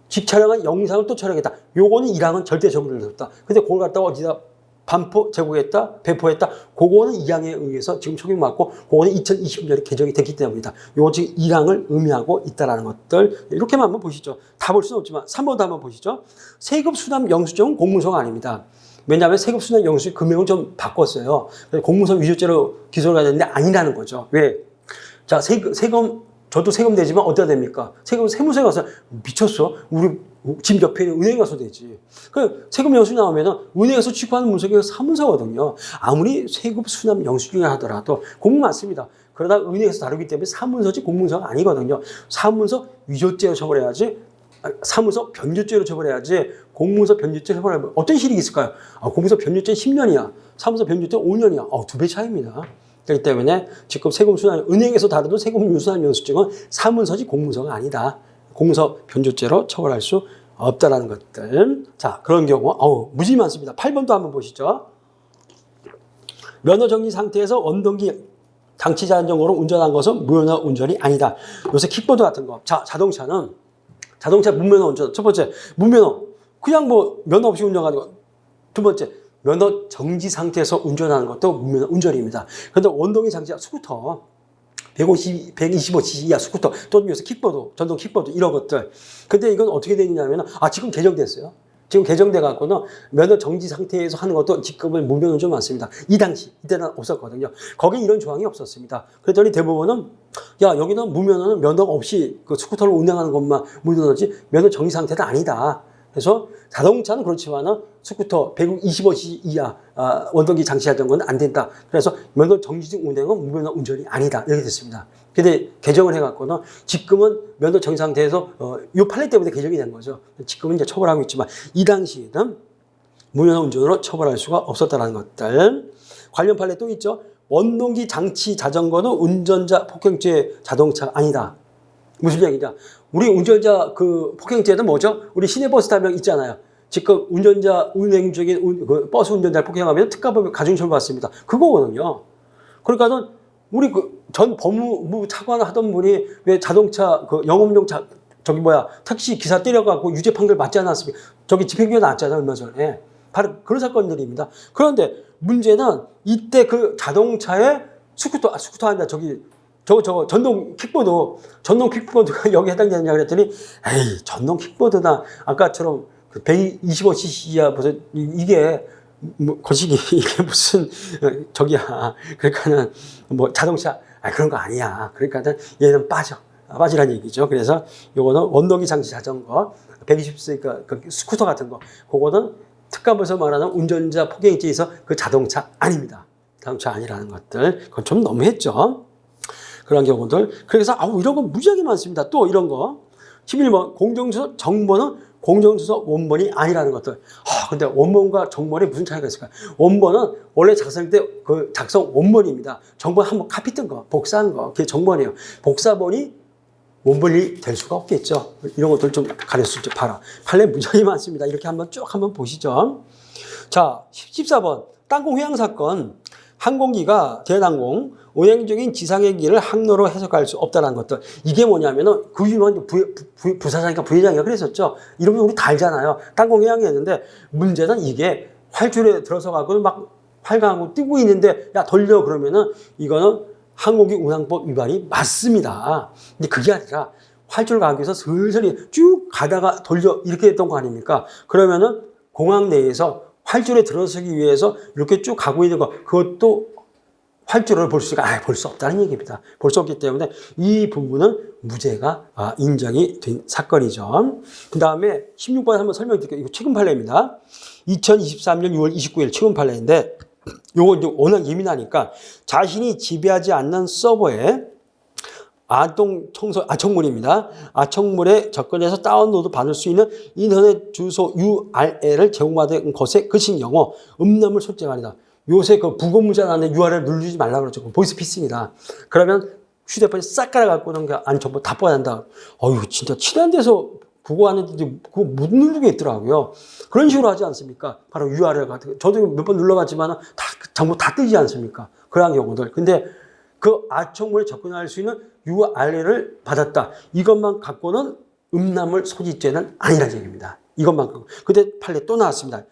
직촬영한 영상을 또 촬영했다. 요거는 1항은 절대 적용될 수 없다. 근데 그걸 갖다가 어디다 반포, 제공했다, 배포했다. 그거는 2항에 의해서 지금 적용받고 그거는 2020년에 개정이 됐기 때문이다. 요거 지금 1항을 의미하고 있다는 것들 이렇게만 한번 보시죠. 다 볼 수는 없지만 3번도 한번 보시죠. 세급 수납 영수증은 공문서가 아닙니다. 왜냐하면 세급 수납 영수증 금액을 좀 바꿨어요. 공문서 위조죄로 기소를 해야 되는데 아니라는 거죠. 왜? 자, 세금 저도 세금 내지만 어디다 냅니까? 세금 세무서에 가서 미쳤어? 우리 집 옆에 있는 은행 가서 내지. 그 세금 영수증 나오면은 은행에서 취급하는 문서가 사문서거든요. 아무리 세금 수납 영수증이 하더라도 공문 많습니다. 그러다 은행에서 다루기 때문에 사문서지 공문서가 아니거든요. 사문서 위조죄로 처벌해야지. 사문서 변조죄로 처벌해야지. 공문서 변조죄로 처벌하면 어떤 실익이 있을까요? 공문서 변조죄 10년이야. 사문서 변조죄 5년이야. 2배 차이입니다. 그렇기 때문에 지금 세금 수납, 은행에서 다루던 세금 수납 영수증은 사문서지 공문서가 아니다. 공문서 변조죄로 처벌할 수 없다라는 것들. 자, 그런 경우, 무지 많습니다. 8번도 한번 보시죠. 면허 정지 상태에서 원동기 장치 자전거로 운전한 것은 무면허 운전이 아니다. 요새 킥보드 같은 거. 자, 자동차 무면허 운전. 첫 번째, 무면허. 그냥 뭐 면허 없이 운전하는 거. 두 번째, 면허 정지 상태에서 운전하는 것도 무면허 운전입니다. 그런데 원동기 장치가 스쿠터, 125cc 이하 스쿠터, 또는 요새 킥보드, 전동 킥보드 이런 것들. 근데 이건 어떻게 되느냐면 지금 개정됐어요. 지금 개정돼 갖고는 면허 정지 상태에서 하는 것도 지금은 무면허 운전 많습니다. 이 당시 이때는 없었거든요. 거기 이런 조항이 없었습니다. 그랬더니 대법원은 여기는 무면허는 면허 없이 그 스쿠터를 운행하는 것만 무면허지 면허 정지 상태는 아니다. 그래서 자동차는 그렇지만은 스쿠터 125cc 이하 원동기 장치 자전거는 안 된다. 그래서 면허 정지중 운행은 무면허 운전이 아니다. 이렇게 됐습니다. 근데 개정을 해갖고는 지금은 면허 정지 상태에서 요 판례 때문에 개정이 된 거죠. 지금은 이제 처벌하고 있지만 이 당시에는 무면허 운전으로 처벌할 수가 없었다는 것들. 관련 판례 또 있죠. 원동기 장치 자전거는 운전자 폭행죄 자동차가 아니다. 무슨 얘기냐? 우리 운전자 그 폭행죄는 뭐죠? 우리 시내버스 타면 있잖아요. 지금 운전자 운행 중인 그 버스 운전자를 폭행하면 특가범 가중처벌 받습니다. 그거거든요. 그러니까는 우리 그 전 법무부 차관 하던 분이 왜 자동차 그 영업용 택시 기사 때려갖고 유죄 판결 맞지 않았습니까? 집행유예 나왔잖아요 얼마 전에. 바로 그런 사건들입니다. 그런데 문제는 이때 그 자동차에 스쿠터 아니다 전동 킥보드가 여기 해당되느냐 그랬더니 에이 전동 킥보드나 아까처럼 125cc 이하 무슨 이게 뭐 거시기 이게 무슨 그러니까는 뭐 자동차 그런 거 아니야. 그러니까는 얘는 빠지란 얘기죠. 그래서 요거는 원동기 장치 자전거 120cc 그 스쿠터 같은 거 그거는 특가법에서 말하는 운전자 폭행죄에서 그 자동차 아닙니다. 자동차 아니라는 것들 그건 좀 너무했죠. 그런 경우들. 그래서 이런 거 무지하게 많습니다. 또 이런 거. 11번 공정서 정보는 공정수서 원본이 아니라는 것들. 근데 원본과 정본에 무슨 차이가 있을까요? 원본은 원래 작성할 때 그 작성 원본입니다. 정본 한번 카피 뜬 거, 복사한 거, 그게 정본이에요. 복사본이 원본이 될 수가 없겠죠. 이런 것들 좀 가르쳐 줘 봐라. 판례 무지하게 많습니다. 이렇게 한번 보시죠. 자, 14번. 땅콩 회항 사건. 항공기가 대한항공 운행중인 지상의 길을 항로로 해석할 수 없다는 것들. 이게 뭐냐면은 그 유명한 부사장이니까 부회장이가 그랬었죠. 이러면 우리 다 알잖아요. 땅콩 회항이었는데 문제는 이게 활줄에 들어서 가고 막 활강하고 뜨고 있는데 야 돌려 그러면은 이거는 항공기 운항법 위반이 맞습니다. 근데 그게 아니라 활줄 가기 위해서 슬슬 쭉 가다가 돌려 이렇게 했던 거 아닙니까? 그러면은 공항 내에서 활줄에 들어서기 위해서 이렇게 쭉 가고 있는 거 그것도 활줄을 볼 수 없다는 얘기입니다. 볼 수 없기 때문에 이 부분은 무죄가 인정이 된 사건이죠. 그 다음에 16번 한번 설명드릴게요. 이거 최근 판례입니다. 2023년 6월 29일 최근 판례인데 요거 이제 워낙 예민하니까 자신이 지배하지 않는 서버에 아청물입니다. 아청물에 접근해서 다운로드 받을 수 있는 인터넷 주소 URL을 제공받은 것에 그친 경우 음란물 소지가 아니다. 요새 그 부검문자 안에 URL 누르지 말라고 그러죠. 보이스피싱이다. 그러면 휴대폰이 싹 깔아갖고는 그 안 정보 다 뽑아낸다. 어휴, 진짜 친한 데서 그거 하는데 그거 못 누르게 있더라고요. 그런 식으로 하지 않습니까? 바로 URL 같은 거. 저도 몇 번 눌러봤지만 다 정보 다 뜨지 않습니까? 그러한 경우들. 근데 그 아청물에 접근할 수 있는 URL을 받았다. 이것만 갖고는 음란물 소지죄는 아니라는 얘기입니다. 이것만 갖고. 근데 판례 또 나왔습니다.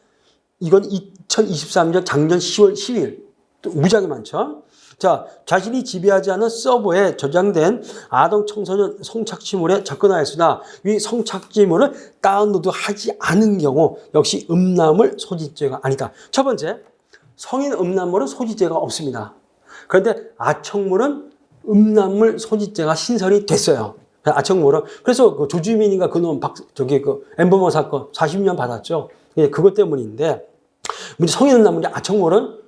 이건 2023년 작년 10월 10일. 또 무지하게 많죠. 자, 자신이 지배하지 않은 서버에 저장된 아동 청소년 성착취물에 접근하였으나 이 성착취물을 다운로드하지 않은 경우 역시 음란물 소지죄가 아니다. 첫 번째, 성인 음란물은 소지죄가 없습니다. 그런데 아청물은 음란물 소지죄가 신설이 됐어요. 아청물은. 그래서 그 조주민인가 그놈 엠버머 사건 40년 받았죠. 그것 때문인데, 성인 음란물이 아청물은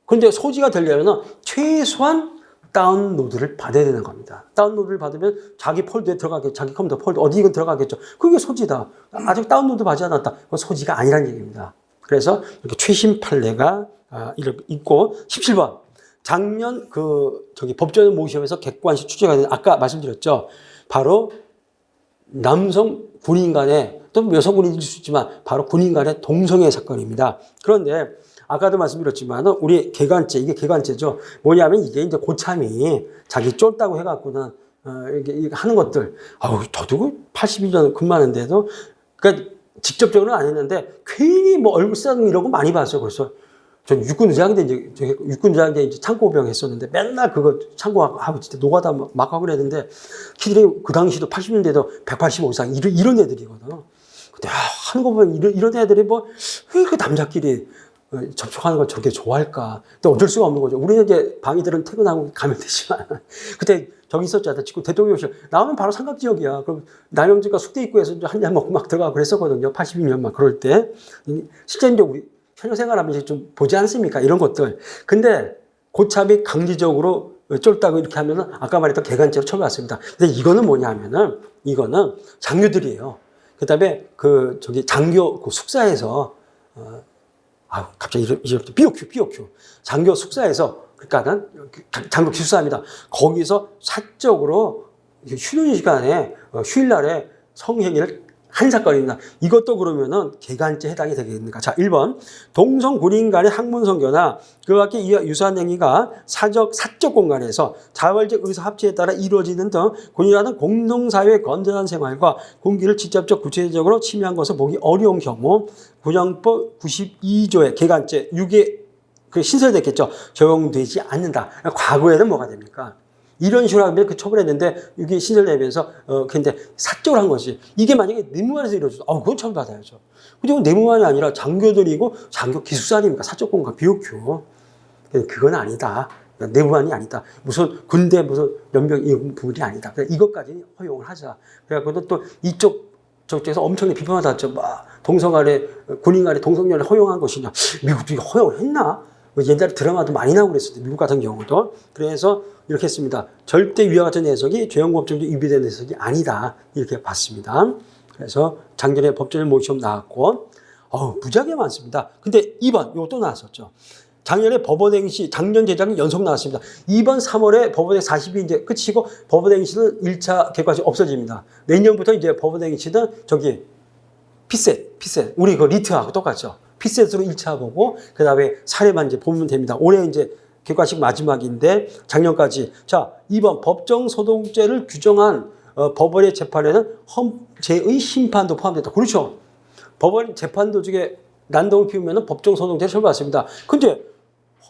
그런데 소지가 되려면 최소한 다운로드를 받아야 되는 겁니다. 다운로드를 받으면 자기 폴더에 들어가겠죠. 자기 컴퓨터 폴더 어디든 들어가겠죠. 그게 소지다. 아직 다운로드 받지 않았다. 그건 소지가 아니라는 얘기입니다. 그래서 이렇게 최신 판례가 이렇게 있고 17번. 작년 법정 모시험에서 객관식 취재가 된 아까 말씀드렸죠. 바로 남성 군인 간의 또 여성 군인일 수 있지만 바로 군인 간의 동성애 사건입니다. 그런데 아까도 말씀드렸지만 우리 이게 개관죄죠. 뭐냐면 이게 이제 고참이 자기 쫄다고 해갖고는 이게 하는 것들. 저도 82년 근무하는데도 그러니까 직접적으로는 안 했는데 괜히 뭐 얼굴 쓰다듬 이러고 많이 봤어요. 벌써 전 육군의장대 이제 창고병 했었는데 맨날 그거 창고하고 진짜 노가다 막 하고 그랬는데 키들이 그 당시도 80년대도 185 이상 이런 애들이거든. 근데 하는 거 보면 이런 애들이 뭐 왜 그 남자끼리 접촉하는 걸 저렇게 좋아할까? 근데 어쩔 수가 없는 거죠. 우리는 이제 방위들은 퇴근하고 가면 되지만 그때 저기 있었잖아. 지금 대통령실 나오면 바로 삼각지역이야. 그럼 남영진과 숙대 입구에서 한잔 먹고 막 들어가고 그랬었거든요. 82년 막 그럴 때 실제 이제 우리 현역 생활하면 좀 보지 않습니까? 이런 것들. 근데 고참이 강제적으로 쫄다고 이렇게 하면은 아까 말했던 개간죄로 처벌받습니다. 근데 이거는 뭐냐 하면은 이거는 장교들이에요. 그 다음에 장교 숙사에서 갑자기 이름부터 BOQ. 장교 숙사에서, 그러니까는 장교 기숙사입니다. 거기서 사적으로 쉬는 시간에, 휴일날에 성행위를 한 사건입니다. 이것도 그러면은 개간죄 해당이 되겠습니까? 자, 1번. 동성 군인 간의 학문 선교나 그와 같이 유사한 행위가 사적 공간에서 자발적 의사 합치에 따라 이루어지는 등 군이라는 공동사회의 건전한 생활과 군기를 직접적 구체적으로 침해한 것을 보기 어려운 경우 군형법 92조의 개간죄 6에 신설됐겠죠. 적용되지 않는다. 과거에는 뭐가 됩니까? 이런 식으로 하면 처벌했는데 이게 신설되면서 근데 사적으로 한 것이 이게 만약에 내무반에서 이루어져서 그건 처벌받아야죠. 근데 내무반이 아니라 장교들이고 장교 기숙사 아닙니까? 사적 공간 BOQ. 그건 아니다. 내무반이 아니다. 무슨 군대 무슨 연병 이 부분이 아니다. 이것까지 허용을 하자. 그래갖고 또 저쪽에서 엄청나게 비판을 받았죠. 동성 간에 군인 간에 동성연을 허용한 것이냐. 미국도 이거 허용을 했나? 옛날에 드라마도 많이 나오고 그랬어요. 미국 같은 경우도. 그래서 이렇게 했습니다. 절대 위와 같은 해석이 죄형법정도 위배되는 해석이 아니다. 이렇게 봤습니다. 그래서 작년에 법조인 모의시험 나왔고, 무지하게 많습니다. 근데 2번, 이거 또 나왔었죠. 작년에 법원행시, 작년, 재작년 연속 나왔습니다. 이번 3월에 법원행 40이 이제 끝이고, 법원행시는 1차 객관식 없어집니다. 내년부터 이제 법원행시는 저기, 피셋. 우리 그 리트하고 똑같죠. 피셋으로 1차 보고, 그 다음에 사례만 이제 보면 됩니다. 올해 이제 객관식 마지막인데, 작년까지. 자, 2번, 법정소동죄를 규정한 법원의 재판에는 헌재의 심판도 포함된다. 그렇죠. 법원 재판도 중에 난동을 피우면 법정소동죄를 처벌받습니다. 근데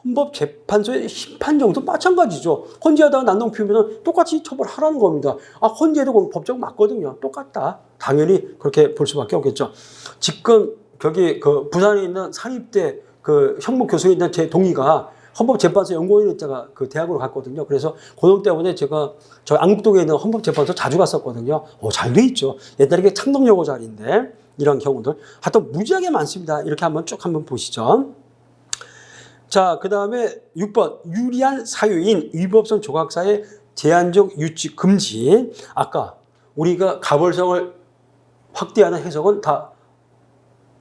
헌법재판소의 심판 정도 마찬가지죠. 헌재하다가 난동 피우면 똑같이 처벌하라는 겁니다. 헌재도 법정 맞거든요. 똑같다. 당연히 그렇게 볼 수밖에 없겠죠. 지금 거기 그 부산에 있는 사립대 그 형목 교수에 있는 제 동의가 헌법재판소 연구원에 있다가 그 대학으로 갔거든요. 그래서 고등 때문에 제가 저 안국동에 있는 헌법재판소 자주 갔었거든요. 잘 돼 있죠. 옛날에 이게 창동여고 자리인데 이런 경우들 하여튼 무지하게 많습니다. 이렇게 한번 쭉 한번 보시죠. 자, 그 다음에 6번 유리한 사유인 위법성 조각사의 제한적 유치 금지. 아까 우리가 가벌성을 확대하는 해석은 다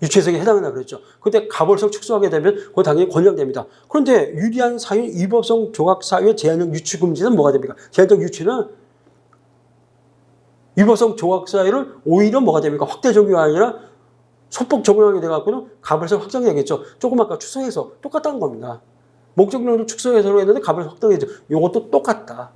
유치해석에 해당한다 그랬죠. 근데 가벌성 축소하게 되면 그거 당연히 권장됩니다. 그런데 유리한 사유인 위법성 조각사유의 제한적 유치 금지는 뭐가 됩니까? 제한적 유치는 위법성 조각사유를 오히려 뭐가 됩니까? 확대 적용이 아니라 소폭 적용하게 돼갖고는 가벌성 확장되겠죠. 조금 아까 축소해서 똑같다는 겁니다. 목적용으로 축소해서로 했는데 가벌성 확장되죠. 요것도 똑같다.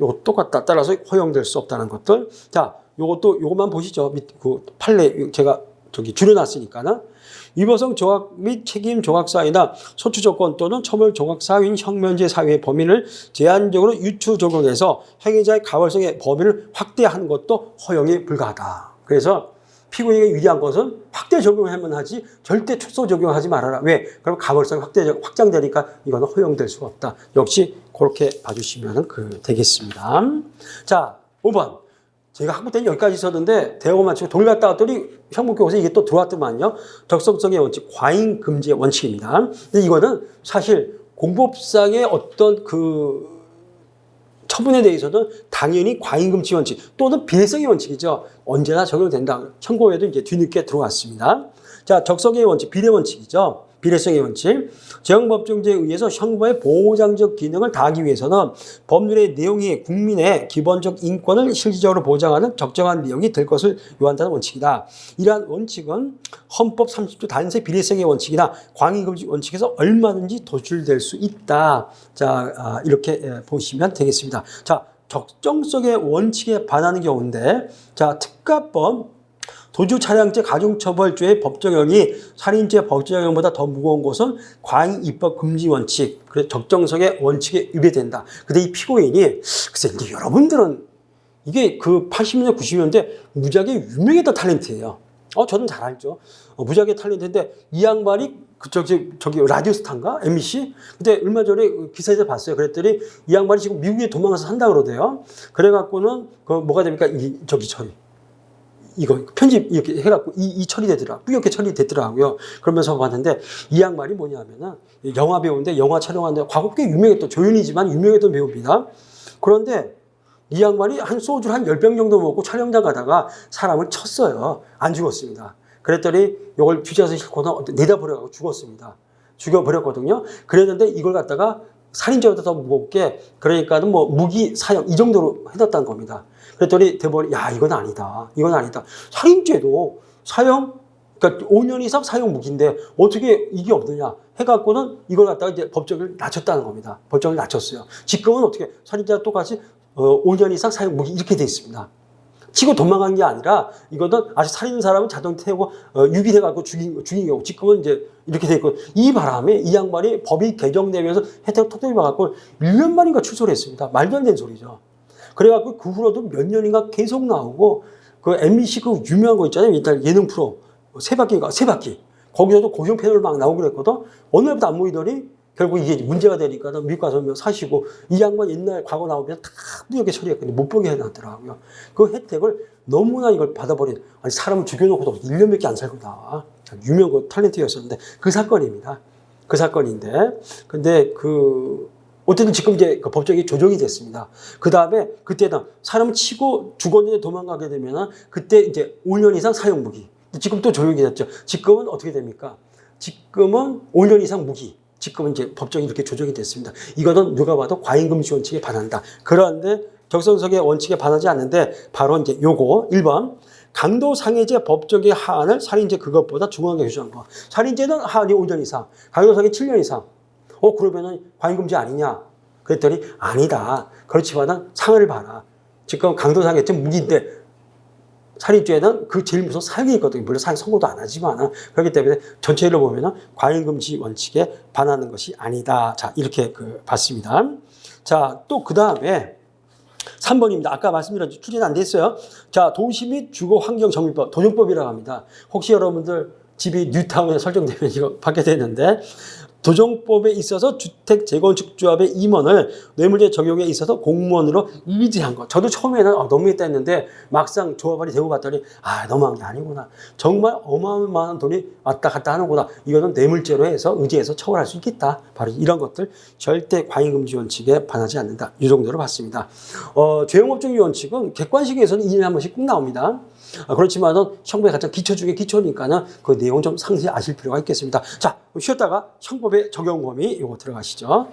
따라서 허용될 수 없다는 것들. 자, 요것만 보시죠. 그 판례 제가 저기 줄여놨으니까는. 위법성 조각 및 책임 조각 사유나 소추 조건 또는 처벌 조각 사유인 형면제 사유의 범위를 제한적으로 유추 적용해서 행위자의 가벌성의 범위를 확대하는 것도 허용이 불가하다. 그래서 피고인에게 유리한 것은 확대 적용하면 하지 절대 축소 적용하지 말아라. 왜? 그럼 가벌성이 확장되니까 이거는 허용될 수가 없다. 역시 그렇게 봐주시면 되겠습니다. 자, 5번. 제가 학부 때는 여기까지 있었는데 대학원 마치고 돌아갔다 왔더니 형법교과서에 이게 또 들어왔더만요. 적성성의 원칙, 과잉 금지의 원칙입니다. 근데 이거는 사실 공법상의 어떤 그 처분에 대해서는 당연히 과잉 금지 원칙 또는 비례성의 원칙이죠. 언제나 적용된다. 청구에도 이제 뒤늦게 들어왔습니다. 자, 적성의 원칙, 비례 원칙이죠. 비례성의 원칙. 재형법정제에 의해서 형법의 보호장적 기능을 다하기 위해서는 법률의 내용이 국민의 기본적 인권을 실질적으로 보장하는 적정한 내용이 될 것을 요한다는 원칙이다. 이러한 원칙은 헌법 30조 단세 비례성의 원칙이나 광의금지 원칙에서 얼마든지 도출될 수 있다. 자, 이렇게 보시면 되겠습니다. 자, 적정성의 원칙에 반하는 경우인데, 자, 특가법 도주 차량죄 가중처벌죄의 법적형이 살인죄 법적형보다 더 무거운 것은 과잉 입법 금지 원칙, 그래서 적정성의 원칙에 위배된다. 근데 이 피고인이 글쎄 이제 여러분들은 이게 그 80년대 90년대 무지하게 유명했던 탤런트예요. 저는 잘 알죠. 무지하게 탤런트인데 이 양반이 저기 라디오스타인가 MBC 근데 얼마 전에 기사에서 봤어요. 그랬더니 이 양반이 지금 미국에 도망가서 산다 그러대요. 그래갖고는 그 뭐가 됩니까? 이거 편집 이렇게 해갖고 이 처리되더라고요. 뿌옇게 처리됐더라고요. 그러면서 봤는데 이 양반이 뭐냐면은 영화 배우인데 영화 촬영하는데 과거 꽤 유명했던 조연이지만 유명했던 배우입니다. 그런데 이 양반이 한 소주를 한 10병 정도 먹고 촬영장 가다가 사람을 쳤어요. 안 죽었습니다. 그랬더니 이걸 뒤져서 싣고는 내다 버려가지고 죽었습니다. 죽여버렸거든요. 그랬는데 이걸 갖다가 살인죄보다 더 무겁게 그러니까는 뭐 무기 사형 이 정도로 해놨다는 겁니다. 그랬더니 대법원이 이건 아니다. 살인죄도 사형 그러니까 5년 이상 사형 무기인데 어떻게 이게 없느냐 해갖고는 이걸 갖다가 이제 법정을 낮췄다는 겁니다. 법정을 낮췄어요. 지금은 어떻게 살인죄와 똑같이 5년 이상 사형 무기 이렇게 돼 있습니다. 치고 도망간 게 아니라 이거는 아직 살인 사람은 자동 태우고 유기돼갖고 죽인 경우 지금은 이제 이렇게 돼 있고 이 바람에 이 양반이 법이 개정되면서 혜택을 톡톡히 받았고 1년 만인가 출소를 했습니다. 말도 안 되는 소리죠. 그래갖고 그 후로도 몇 년인가 계속 나오고 그 MBC 그 유명한 거 있잖아요. 일단 예능 프로 세바퀴인가 세바퀴 거기서도 고정 패널 막 나오고 그랬거든. 어느 날부터 안 모이더니 결국 이게 문제가 되니까 미국 가서 사시고 이 양반 옛날 과거 나오면 다 무역에 처리했거든요. 못 보게 해놨더라고요. 그 혜택을 너무나 이걸 받아버린 아니 사람을 죽여놓고도 1년밖에 안 살고 나와. 유명한 탤런트였었는데 그 사건입니다. 그 사건인데 근데 그 어쨌든 지금 이제 그 법적이 조정이 됐습니다. 그 다음에 그때는 사람 치고 죽었는데 도망가게 되면은 그때 이제 5년 이상 사형 무기. 지금 또 조정이 됐죠. 지금은 어떻게 됩니까? 지금은 5년 이상 무기. 지금은 이제 법정이 이렇게 조정이 됐습니다. 이거는 누가 봐도 과잉금지 원칙에 반한다. 그런데 적성석의 원칙에 반하지 않는데 바로 이제 요거 1번 강도상해죄 법정의 하한을 살인죄 그것보다 중하게 규정한 거. 살인죄는 하한이 5년 이상, 강도상해 7년 이상. 그러면은 과잉금지 아니냐? 그랬더니 아니다. 그렇지만은 상을 봐라. 지금 강도상해죄 무기인데 살인죄는 그 제일 무서운 사형이 있거든요. 물론 사형 선고도 안 하지만 그렇기 때문에 전체를 보면은 과잉금지 원칙에 반하는 것이 아니다. 자, 이렇게 봤습니다. 자, 또 그 다음에 3번입니다. 아까 말씀드렸죠. 추진 안 됐어요. 자, 도시 및 주거 환경 정비법, 도정법이라고 합니다. 혹시 여러분들 집이 뉴타운에 설정되면 이거 받게 되는데 도정법에 있어서 주택 재건축조합의 임원을 뇌물죄 적용에 있어서 공무원으로 이직한 것. 저도 처음에는 너무했다 했는데 막상 조합원이 되고 봤더니 너무한 게 아니구나. 정말 어마어마한 돈이 왔다 갔다 하는구나. 이거는 뇌물죄로 해서 의제해서 처벌할 수 있겠다. 바로 이런 것들 절대 과잉금지 원칙에 반하지 않는다. 이 정도로 봤습니다. 죄용법정의 원칙은 객관식에서는 2년에 한 번씩 꼭 나옵니다. 그렇지만은 형법의 가장 기초 중에 기초니까는 그 내용 좀 상세히 아실 필요가 있겠습니다. 자, 쉬었다가 형법의 적용 범위 이거 들어가시죠.